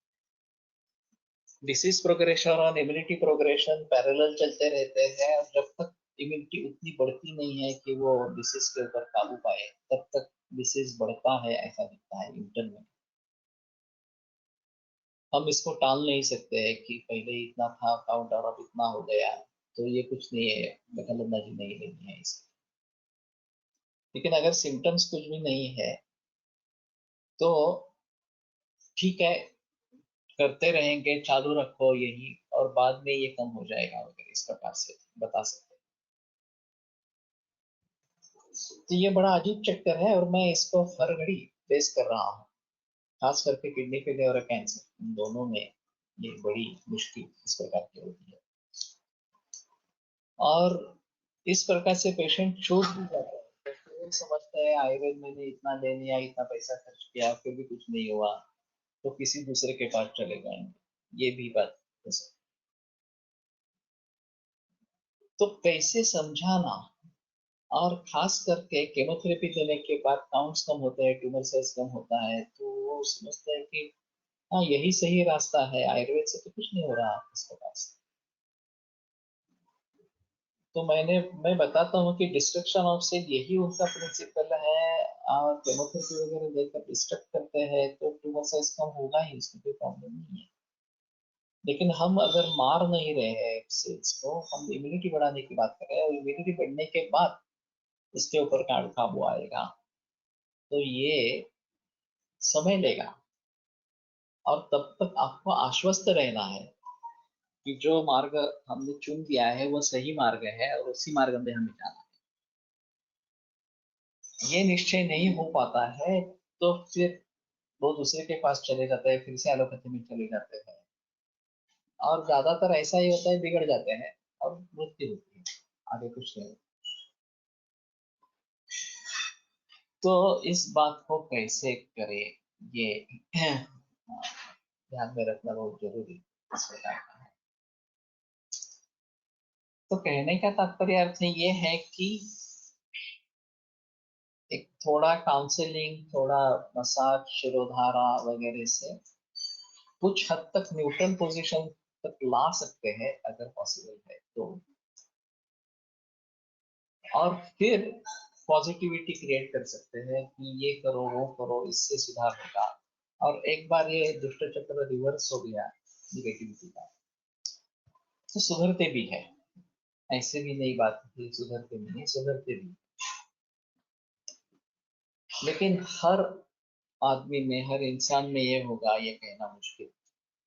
डिसीज प्रोग्रेशन और इम्यूनिटी प्रोग्रेशन पैरेलल चलते रहते हैं, और जब तक इम्यूनिटी उतनी बढ़ती नहीं है कि वो डिसीज के ऊपर काबू पाए, तब तक डिसीज बढ़ता है ऐसा दिखता है इंटरनल में। हम इसको टाल नहीं सकते हैं कि पहले इतना था काउंट और अब इतना हो गया, तो ये कुछ नहीं है, दखलंदाजी नहीं लेनी है इसकी। लेकिन अगर सिम्टम्स कुछ भी नहीं है तो ठीक है, करते रहेंगे, चालू रखो यही, और बाद में ये कम हो जाएगा वगैरह, इस प्रकार से बता सकते हैं। तो ये बड़ा अजीब चक्कर है, और मैं इसको हर घड़ी फेस कर रहा हूँ, खास करके किडनी फेलियर और कैंसर, इन दोनों में ये बड़ी मुश्किल इस प्रकार की होती है। और इस प्रकार से पेशेंट छूट भी जाता है, तो वो समझता है आयुर्वेद मैंने इतना ले लिया, इतना पैसा खर्च किया, फिर भी कुछ नहीं हुआ, तो किसी दूसरे के पास चले जाएंगे, ये भी बात हो सकती है। तो कैसे समझाना, और खास करके केमोथेरेपी देने के बाद काउंट्स कम होते हैं, ट्यूमर साइज कम होता है, तो वो समझता है कि हाँ यही सही रास्ता है, आयुर्वेद से तो कुछ नहीं हो रहा इसके पास। तो मैं बताता हूँ कि डिस्ट्रक्शन ऑफ सेल यही उनका प्रिंसिपल है, और केमोथेरेपी वगैरह देकर डिस्ट्रक्ट करते हैं तो ट्यूमर साइज कम होगा ही, उसमें कोई प्रॉब्लम नहीं है। लेकिन हम अगर मार नहीं रहे हैं सेल्स को, हम इम्यूनिटी बढ़ाने की बात कर रहे हैं, और इम्यूनिटी बढ़ने के बाद इसके ऊपर काबू आएगा, तो ये समय लेगा। और तब तक आपको आश्वस्त रहना है कि जो मार्ग हमने चुन लिया है वो सही मार्ग है, और उसी मार्ग में हमें जाना है। ये निश्चय नहीं हो पाता है, तो फिर वो दूसरे के पास चले जाते हैं, फिर से एलोपैथी में चले जाते हैं, और ज्यादातर ऐसा ही होता है, बिगड़ जाते हैं और मृत्यु होती है, आगे कुछ नहीं। तो इस बात को कैसे करें, ये ध्यान में रखना बहुत जरूरी इस प्रकार का है। तो कहने का तात्पर्य अर्थ ये है कि एक थोड़ा काउंसलिंग, थोड़ा मसाज, शिरोधारा वगैरह से कुछ हद तक न्यूट्रल पोजीशन तक ला सकते हैं अगर पॉसिबल है तो, और फिर पॉजिटिविटी क्रिएट कर सकते हैं कि ये करो वो करो, इससे सुधार होगा। और एक बार ये दुष्ट चक्र रिवर्स हो गया निगेटिविटी का, तो सुधरते भी है, ऐसे भी नहीं बात कि सुधरते नहीं, सुधरते भी। लेकिन हर आदमी में, हर इंसान में ये होगा, ये कहना मुश्किल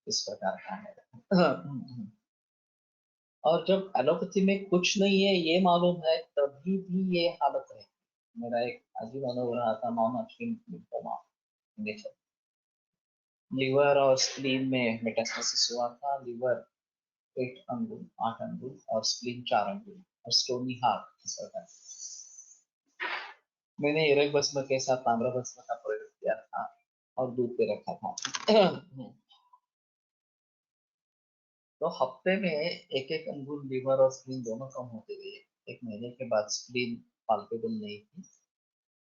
इस प्रकार का है। और जब एलोपैथी में कुछ नहीं है ये मालूम है, तभी भी ये हालत है। मेरा एक अजीब अनुभव रहा था, नॉन hodgkin लिम्फोमा, लिवर और स्प्लीन में मेटास्टेसिस हुआ था। लिवर 8 अंगुल, 8 अंगुल, और स्प्लीन 4 अंगुल, और स्टोनी हार्ट इस प्रकार। मैंने इरक भस्म के साथ ताम्र भस्म का प्रयोग किया था, और दूध पे रखा था। तो हफ्ते में एक एक अंगुल लिवर और स्प्लीन दोनों कम होते गए। 1 महीने के बाद स्प्लीन पाल्पेबल नहीं थी,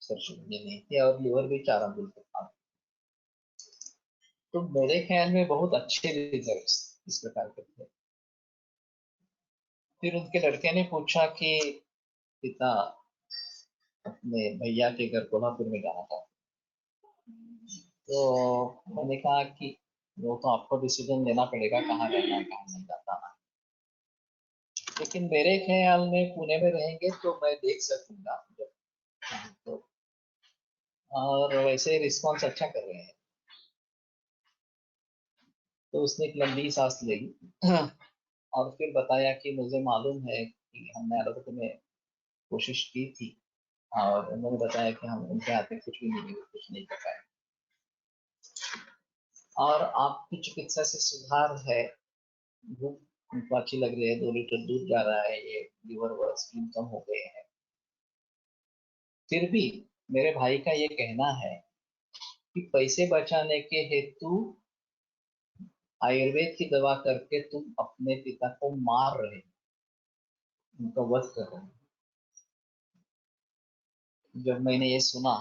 सर्चेबल नहीं थी, और लिवर भी 4 अंगुल पे था। तो मेरे ख्याल में बहुत अच्छे रिजल्ट्स इस प्रकार के थे। फिर उनके लड़के ने पूछा कि पिता अपने भैया के घर कोल्हापुर में जाना था, तो मैंने कहा कि वो तो आपको डिसीजन लेना पड़ेगा, कहाँ रहना है कहाँ नहीं जाना। लेकिन मेरे ख्याल में पुणे में रहेंगे तो मैं देख सकूंगा जब, तो और वैसे रिस्पॉन्स अच्छा कर रहे हैं। तो उसने एक लंबी सांस ली, और फिर बताया कि मुझे मालूम है कि हमने एलोपैथी में कोशिश की थी, और उन्होंने बताया कि हम उनके हाथ में कुछ भी नहीं, कुछ नहीं कर पाए, और आपकी चिकित्सा से सुधार है। भूख उनको अच्छी लग रही है, 2 लीटर दूध जा रहा है, ये लीवर व स्प्लीन कम हो गए हैं। फिर भी मेरे भाई का ये कहना है कि पैसे बचाने के हेतु आयुर्वेद की दवा करके तुम अपने पिता को मार रहे हो, उनका वध कर रहे हो। जब मैंने ये सुना,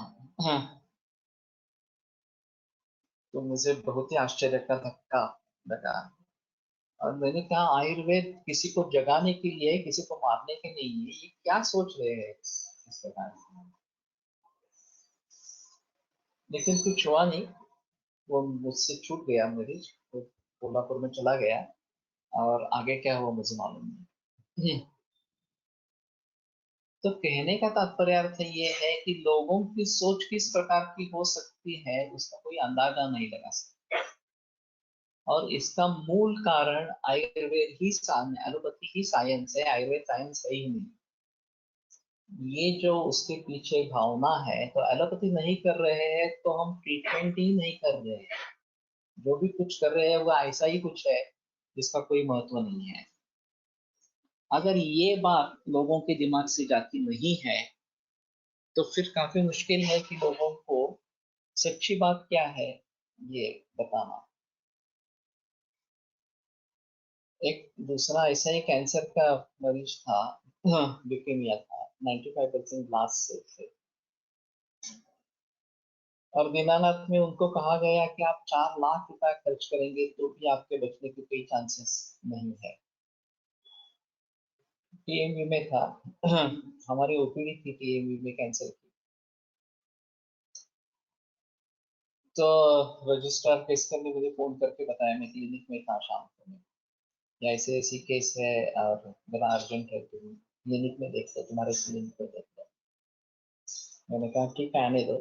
तो मुझे बहुत ही आश्चर्य का धक्का लगा। और मैंने कहा आयुर्वेद किसी को जगाने के लिए, किसी को मारने के लिए, ये क्या सोच रहे हैं इस प्रकार से। लेकिन कुछ हुआ नहीं, वो मुझसे छूट गया मरीज, वो कोल्हापुर में चला गया, और आगे क्या हुआ मुझे मालूम नहीं। तो कहने का तात्पर्य अर्थ ये है कि लोगों की सोच किस प्रकार की हो सकती है, उसका कोई अंदाजा नहीं लगा सकता। और इसका मूल कारण आयुर्वेद ही, एलोपैथी ही साइंस है, आयुर्वेद साइंस है ही नहीं। ये जो उसके पीछे भावना है, तो एलोपैथी नहीं कर रहे हैं तो हम ट्रीटमेंट ही नहीं कर रहे हैं। जो भी कुछ कर रहे हैं वो ऐसा ही कुछ है जिसका कोई महत्व नहीं है। अगर ये बात लोगों के दिमाग से जाती नहीं है तो फिर काफी मुश्किल है कि लोगों को सच्ची बात क्या है ये बताना। एक दूसरा ऐसा ही कैंसर का मरीज था, ल्यूकेमिया था, 95% लास्ट से थे। और दीनानाथ में उनको कहा गया कि आप 4 लाख रुपए खर्च करेंगे तो भी आपके बचने के कोई चांसेस नहीं है। टीएमयू में था, हमारी ओपीडी थी टीएमयू में कैंसर की। तो रजिस्ट्रार केसकर ने मुझे फोन करके बताया, मैं क्लिनिक में था शाम को, में या ऐसे ऐसी केस है और बड़ा अर्जेंट है, तुम क्लिनिक में देख लो, तुम्हारे क्लिनिक में देख लो। मैंने कहा ठीक है, आने दो।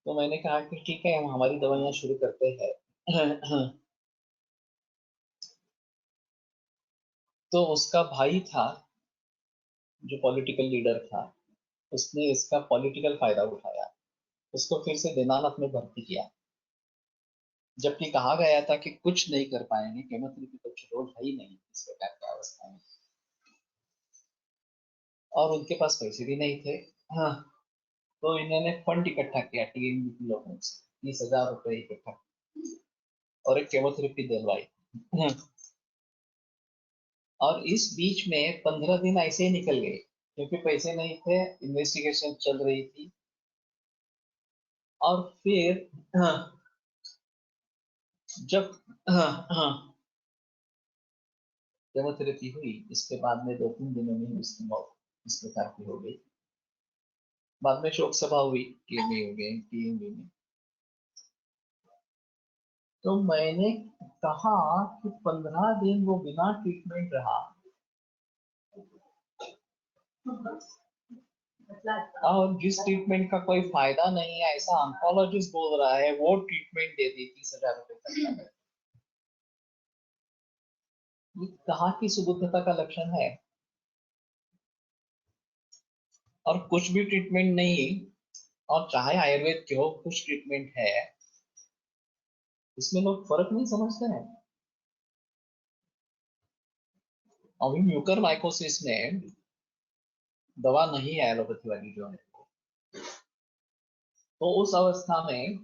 तो मैंने कहा कि ठीक है, हम हमारी दवाइयाँ शुरू करते हैं। तो उसका भाई था जो पॉलिटिकल लीडर था, उसने इसका पॉलिटिकल फायदा उठाया, उसको फिर से दीनानाथ में भर्ती किया, जबकि कहा गया था कि कुछ नहीं कर पाएंगे, केमोथेरेपी का कुछ रोल है ही नहीं इस प्रकार की अवस्था में। और उनके पास पैसे भी नहीं थे। हाँ, तो इन्होंने फंड इकट्ठा किया टीएमयू के लोगों से, 30,000 रुपए इकट्ठा, और एक केमोथेरेपी दिलवाई। और इस बीच में 15 दिन ऐसे ही निकल गए क्योंकि पैसे नहीं थे, इन्वेस्टिगेशन चल रही थी। और फिर हाँ, जब हाँ हाँ केमोथेरेपी हुई, इसके बाद में 2-3 दिनों में ही उसकी मौत इस प्रकार की हो गई। बाद में शोक सभा हुई टीएमयू में, टीएमयू में। तो मैंने कहा कि 15 दिन वो बिना ट्रीटमेंट रहा, और जिस ट्रीटमेंट का कोई फायदा नहीं है ऐसा ऑन्कोलॉजिस्ट बोल रहा है, वो ट्रीटमेंट दे दी 30,000 रुपए तक। ये कहाँ की सुबुद्धता का लक्षण है। और कुछ भी ट्रीटमेंट नहीं, और चाहे आयुर्वेद के हो, कुछ ट्रीटमेंट है, इसमें लोग फर्क नहीं समझते हैं। अभी म्यूकर माइकोसिस में दवा नहीं है एलोपैथी वाली जो है, तो उस अवस्था में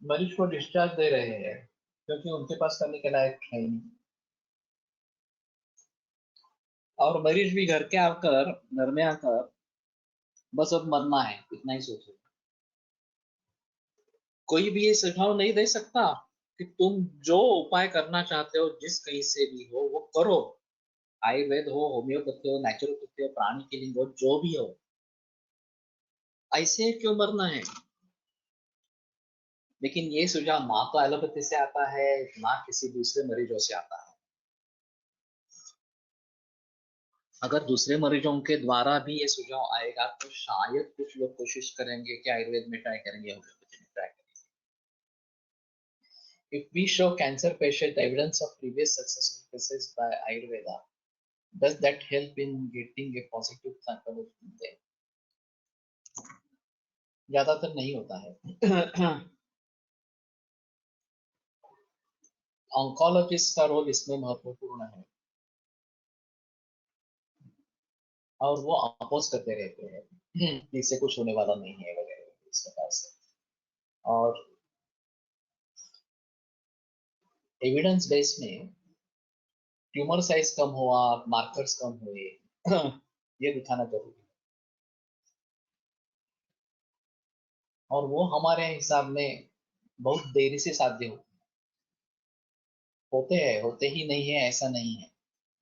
मरीज को डिस्चार्ज दे रहे हैं क्योंकि उनके पास करने के लायक है ही नहीं। और मरीज भी घर में आकर बस अब मरना है इतना ही सोचे। कोई भी ये सुझाव नहीं दे सकता कि तुम जो उपाय करना चाहते हो जिस कहीं से भी हो वो करो, आयुर्वेद हो, होम्योपैथी हो, नेचुरोपैथी हो, प्राणी हीलिंग हो, जो भी हो, ऐसे क्यों मरना है। लेकिन ये सुझाव ना तो एलोपैथी से आता है, ना किसी दूसरे मरीजों से आता है। अगर दूसरे मरीजों के द्वारा भी ये सुझाव आएगा तो शायद कुछ लोग कोशिश करेंगे कि आयुर्वेद में ट्राई करेंगे, होम्योपैथी में ट्राई करेंगे। If we show cancer patient evidence of previous successful cases by Ayurveda, does that help in getting a positive sample from them? ज्यादातर नहीं होता है। ऑन्कोलॉजिस्ट का रोल इसमें महत्वपूर्ण है, और वो अपोज करते रहते हैं कि इससे कुछ होने वाला नहीं है वगैरह इस प्रकार से। और एविडेंस बेस में ट्यूमर साइज कम हुआ, मार्कर्स कम हुए, ये दिखाना जरूरी है। और वो हमारे हिसाब में बहुत देरी से साध्य होते हैं, होते ही नहीं है ऐसा नहीं है,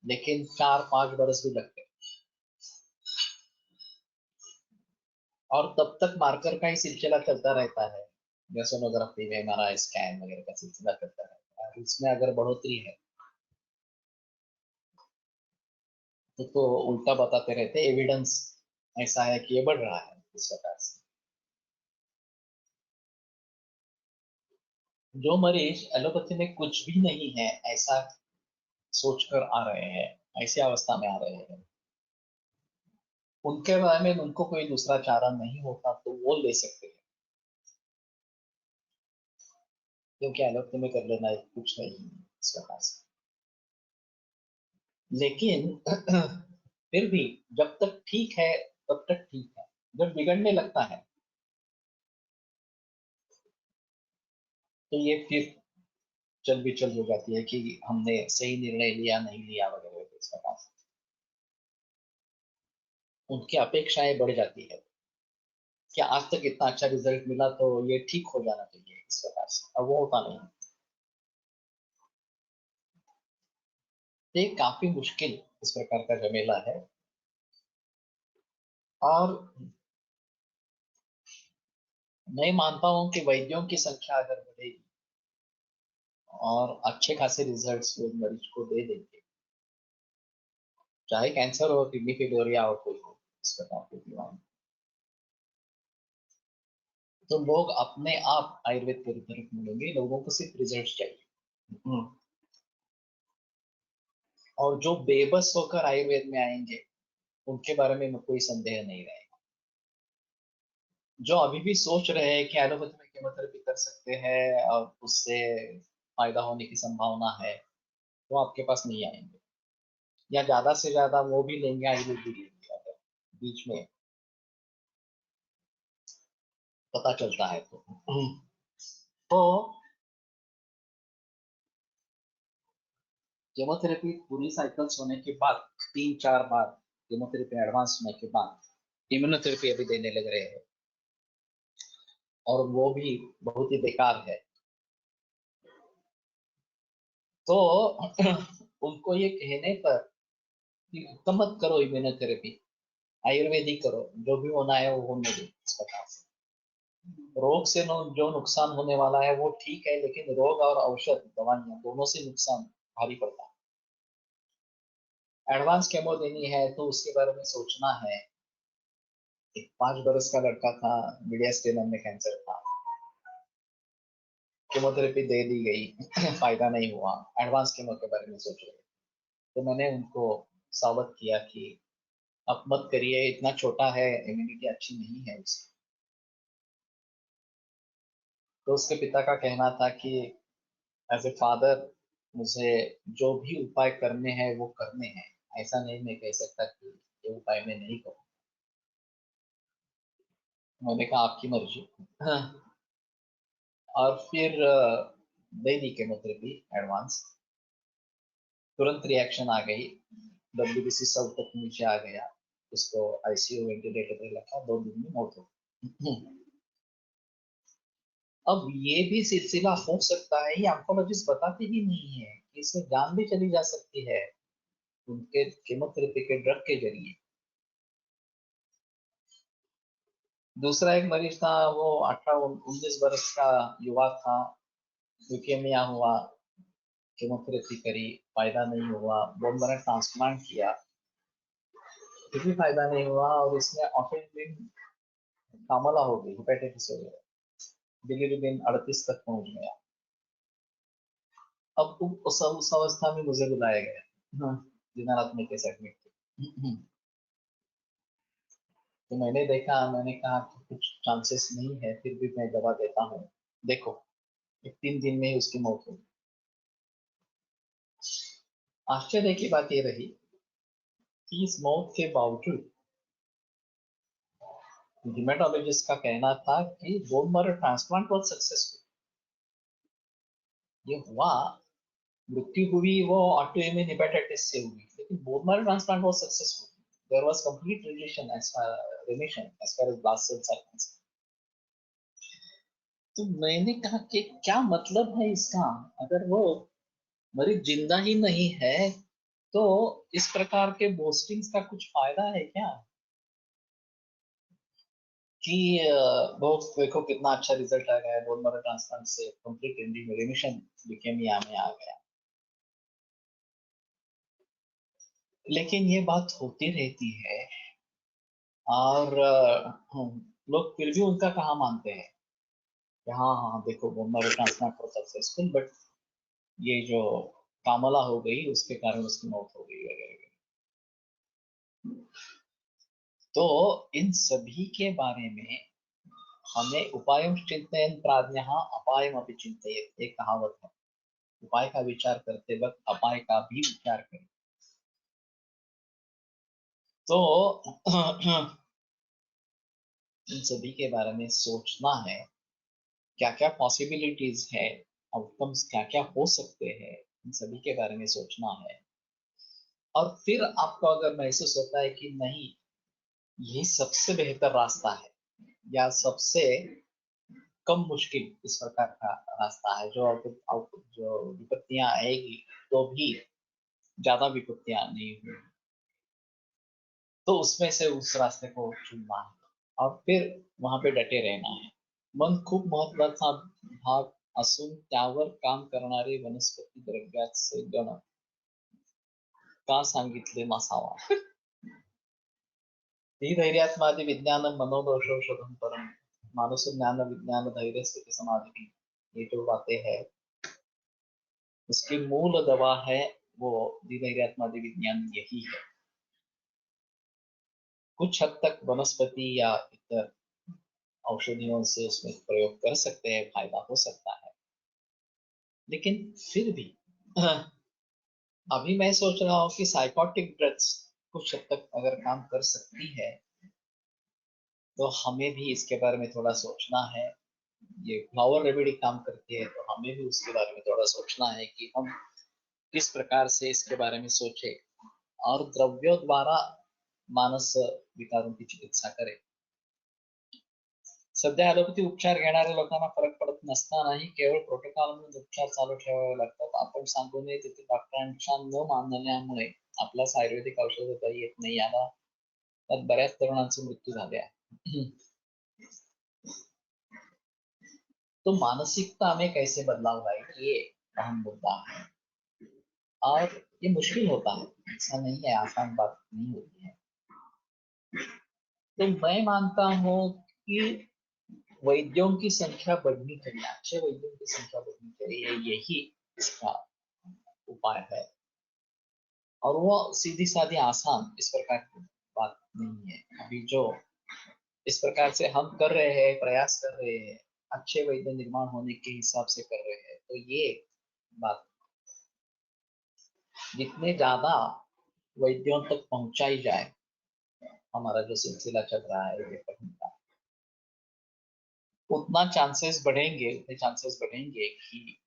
लेकिन 4-5 बरस भी लगते हैं। और तब तक मार्कर का ही सिलसिला चलता रहता है, या सोनोग्राफी में हमारा स्कैन वगैरह का सिलसिला चलता रहता है। इसमें अगर बढ़ोतरी है तो उल्टा बताते रहते, एविडेंस ऐसा है कि ये बढ़ रहा है इस प्रकार से। जो मरीज एलोपैथी में कुछ भी नहीं है ऐसा सोचकर आ रहे हैं, ऐसी अवस्था में आ रहे हैं, उनके बारे में उनको कोई दूसरा चारा नहीं होता तो वो ले सकते हैं, क्योंकि एलोपैथी में कर लेना कुछ नहीं है इस प्रकार से। लेकिन फिर भी जब तक ठीक है तब तक ठीक है, जब बिगड़ने लगता है तो ये फिर चल बिचल हो जाती है कि हमने सही निर्णय लिया नहीं लिया वगैरह इस प्रकार से। उनकी अपेक्षाएं बढ़ जाती है कि आज तक इतना अच्छा रिजल्ट मिला तो ये ठीक हो जाना चाहिए इस प्रकार से, अब वो होता नहीं। ये काफी मुश्किल इस प्रकार का झमेला है। और मैं मानता हूँ कि वैद्यों की संख्या अगर बढ़ेगी और अच्छे खासे रिजल्ट्स वो मरीज को दे देंगे, चाहे कैंसर हो, किडनी फेलियर या और कोई हो इस प्रकार की बीमारी, तो लोग अपने आप आयुर्वेद की तरफ मुड़ेंगे, लोगों को सिर्फ रिजल्ट चाहिए। हम्म। और जो बेबस होकर आयुर्वेद में आएंगे उनके बारे में कोई संदेह नहीं रहेगा। जो अभी भी सोच रहे हैं कि एलोपैथी में केमोथेरेपी कर सकते हैं और उससे फायदा होने की संभावना है, वो आपके पास नहीं आएंगे, या ज्यादा से ज्यादा वो भी लेंगे आयुर्वेद भी लेंगे अगर बीच में पता चलता है तो। तो केमोथेरेपी पूरी साइकिल्स होने के बाद, 3-4 बार केमोथेरेपी एडवांस होने के बाद इम्यूनोथेरेपी अभी देने लग रहे हैं, और वो भी बहुत ही बेकार है। तो उनको ये कहने पर कि तो मत करो इम्यूनोथेरेपी, आयुर्वेदिक करो, जो भी होना है वो होने दो इस प्रकार से। रोग से जो नुकसान होने वाला है वो ठीक है, लेकिन रोग और औषध दवाइयां दोनों से नुकसान भारी पड़ता है। एडवांस केमो देनी है तो उसके बारे में सोचना है। एक 5 बरस का लड़का था, मीडियास्टेनम में कैंसर था, केमोथेरेपी दे दी गई फायदा नहीं हुआ, एडवांस केमो के बारे में सोच रहे। तो मैंने उनको सावध किया कि अब मत करिए, इतना छोटा है, इम्यूनिटी अच्छी नहीं है उसकी। तो उसके पिता का कहना था कि एज ए फादर मुझे जो भी उपाय करने हैं वो करने हैं, ऐसा नहीं मैं कह सकता कि ये उपाय मैं नहीं करूँ। मैंने कहा आपकी मर्जी। हाँ। और फिर दे दी केमोथेरेपी एडवांस, तुरंत रिएक्शन आ गई, डब्ल्यूबीसी सब तक नीचे आ गया, उसको आईसीयू वेंटिलेटर पे रखा, 2 दिन में मौत हो गई। अब ये भी सिलसिला हो सकता है, ये ऑन्कोलॉजिस्ट बताते ही नहीं है कि इसमें जान भी चली जा सकती है उनके केमोथेरेपी के ड्रग के जरिए। दूसरा एक मरीज था, वो 18-19 बरस का युवा था, ल्यूकेमिया हुआ, केमोथेरेपी करी, फायदा नहीं हुआ, बोन मैरो ट्रांसप्लांट किया, फिर भी फायदा नहीं हुआ, और इसमें ऑटोइम्यून कामला हो गई, हेपेटाइटिस हो गया, बिलिरुबिन 38 तक पहुंच गया। अब उस अवस्था में मुझे बुलाया गया। हाँ, दिनानाथ में कैसे एडमिट थे। तो मैंने देखा, मैंने कहा कि कुछ चांसेस नहीं है, फिर भी मैं दवा देता हूँ, देखो। 3 दिन में ही उसकी मौत हो गई। आश्चर्य की बात ये रही कि इस मौत के बावजूद हेमेटोलॉजिस्ट का कहना था कि बोन मैरो ट्रांसप्लांट बहुत सक्सेसफुल। ये हुआ, मृत्यु हुई वो ऑटोइम्यून हेपेटाइटिस से हुई, लेकिन बोन मैरो ट्रांसप्लांट बहुत successful. There was complete remission as far as blast cells are concerned. तो मैंने कहा कि क्या मतलब है इसका, अगर वो मरीज जिंदा ही नहीं है तो इस प्रकार के बोस्टिंग्स का कुछ फायदा है क्या? कि बहुत देखो कितना अच्छा रिजल्ट आ गया है, बोन मैरो ट्रांसप्लांट से कंप्लीट रिमिशन ल्यूकेमिया में आ गया। लेकिन ये बात होती रहती है, और लोग फिर भी उनका कहाँ मानते हैं। कि हाँ हाँ देखो bone marrow transplant was successful, but ये जो कामला हो गई उसके कारण उसकी मौत हो गई वगैरह वगैरह। तो इन सभी के बारे में हमें उपायं चिंतयन् प्राज्ञः अपायमपि चिंतयेत्, एक कहावत है। उपाय का विचार करते वक्त अपाय का भी विचार करें। तो इन सभी के बारे में सोचना है, क्या क्या पॉसिबिलिटीज है, आउटकम्स क्या क्या हो सकते हैं, इन सभी के बारे में सोचना है। और फिर आपको अगर महसूस होता है कि नहीं ये सबसे बेहतर रास्ता है या सबसे कम मुश्किल इस प्रकार का रास्ता है, जो विपत्तियां आएगी तो भी ज्यादा विपत्तियां नहीं हुई, तो उसमें से उस रास्ते को चुनना है और फिर वहां पे डटे रहना है। मन खूप महत्वाचा भाग असून त्यावर काम करणारे वनस्पती द्रव्याचे गण का सांगितले नसावा। ही धैर्यात्मादि विज्ञान मनोदोषौषधम परम, मानस ज्ञान विज्ञान धैर्य स्थिति समाधि, ये जो बातें हैं उसकी मूल दवा है वो धैर्यात्मादि विज्ञान यही है। कुछ हद तक वनस्पति या इतर औषधियों से उसमें प्रयोग कर सकते हैं, फायदा हो सकता है, लेकिन फिर भी अभी मैं सोच रहा हूँ कि साइकोटिक ड्रग्स कुछ हद तक अगर काम कर सकती है तो हमें भी इसके बारे में थोड़ा सोचना है। ये फ्लावर रेमेडी काम करती है तो हमें भी उसके बारे में थोड़ा सोचना है कि हम किस प्रकार से इसके बारे में सोचे और द्रव्यों द्वारा मानस विकारों की चिकित्सा करें। सध्या ॲलोपॅथी उपचार घेणाऱ्या लोकांना फरक पडत नसतानाही केवळ प्रोटोकॉल म्हणून उपचार चालू ठेवावे लागतात। आपण सांगू नये तिथे डॉक्टरांच्या न मानण्यामुळे आपल्यास आयुर्वेदिक औषध येत नाही, याला त्यात बऱ्याच तरुणांचे मृत्यू झाले आहे। तो मानसिकता में कैसे बदलाव लाए, ये अहम मुद्दा है और ये मुश्किल होता है, ऐसा नहीं है, आसान बात नहीं होती है। तो मैं मानता हूँ कि वैद्यों की संख्या बढ़नी चाहिए, अच्छे वैद्यों की संख्या बढ़नी चाहिए, यही इसका उपाय है। और वो सीधी सादी आसान इस प्रकार की बात नहीं है। अभी जो इस प्रकार से हम कर रहे हैं, प्रयास कर रहे हैं, अच्छे वैद्य निर्माण होने के हिसाब से कर रहे हैं, तो ये बात जितने ज्यादा वैद्यों तक पहुंचाई जाए, हमारा जो सिलसिला चल रहा है ये पढ़ने का, उतने चांसेस बढ़ेंगे कि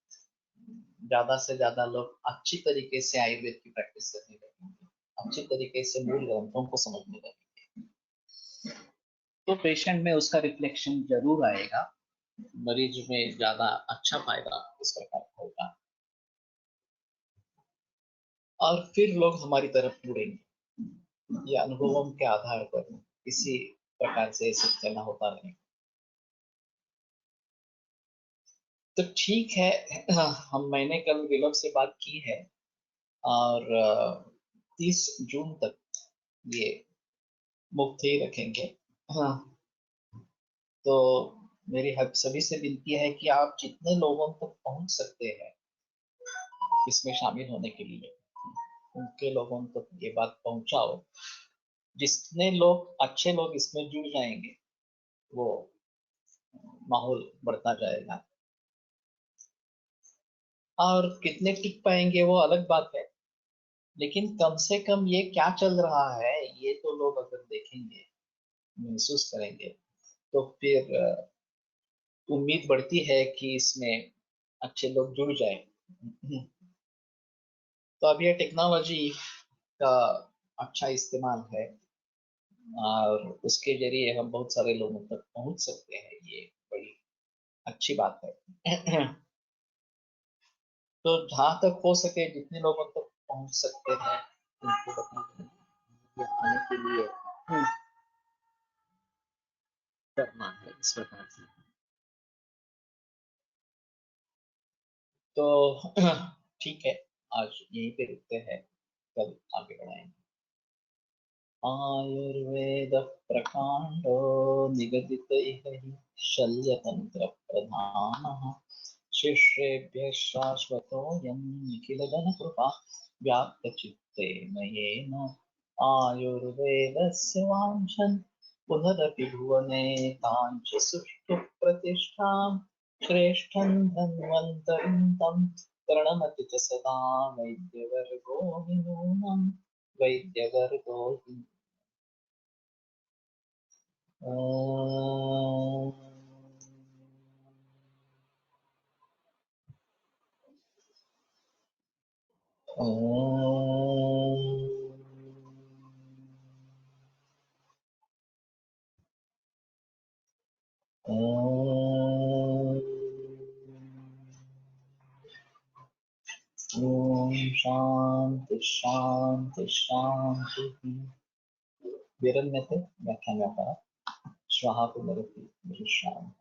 ज्यादा से ज्यादा लोग अच्छी तरीके से आयुर्वेद की प्रैक्टिस करने लगेंगे, अच्छी तरीके से मूल ग्रंथों को समझने लगेंगे, तो पेशेंट में उसका रिफ्लेक्शन जरूर आएगा, मरीज में ज्यादा अच्छा फायदा इस प्रकार का होगा और फिर लोग हमारी तरफ मुड़ेंगे। ये अनुभवों के आधार पर इसी प्रकार से सब चलना होता रहेगा। तो ठीक है, मैंने कल विलोक से बात की है और 30 जून तक ये मुफ्त ही रखेंगे। हाँ, तो मेरी सभी से विनती है कि आप जितने लोगों तक पहुंच सकते हैं इसमें शामिल होने के लिए, उनके लोगों तक ये बात पहुंचाओ। जितने लोग अच्छे लोग इसमें जुड़ जाएंगे वो माहौल बढ़ता जाएगा, और कितने टिक पाएंगे वो अलग बात है, लेकिन कम से कम ये क्या चल रहा है ये तो लोग अगर देखेंगे, महसूस करेंगे, तो फिर उम्मीद बढ़ती है कि इसमें अच्छे लोग जुड़ जाए। तो अब ये टेक्नोलॉजी का अच्छा इस्तेमाल है और उसके जरिए हम बहुत सारे लोगों तक पहुंच सकते हैं, ये बड़ी अच्छी बात है। तो जहाँ तक हो सके जितने लोगों तक पहुंच सकते हैं उनको बताने के लिए करना है इस प्रकार से। तो ठीक है, आज यहीं पे रुकते हैं, कल आगे बढ़ाएंगे। आयुर्वेदः प्रकाण्डो निगदित इह हि शल्यतन्त्रप्रधानः शिष्येभ्यः शाश्वतोऽयं निखिलगणकृपा व्याप्तचित्ते मयेन आयुर्वेदस्य वाञ्छन् पुनरपि भुवने काञ्च सुष्ठुप्रतिष्ठां श्रेष्ठं धन्वन्तरिं तं प्रणमति च सदा वैद्यवर्गो हि नूनं वैद्यवर्गो हि ओम शांति शांति शांति। विरम्यते व्याख्यानव्यापारः श्वः पुनरपि दृश्यामः।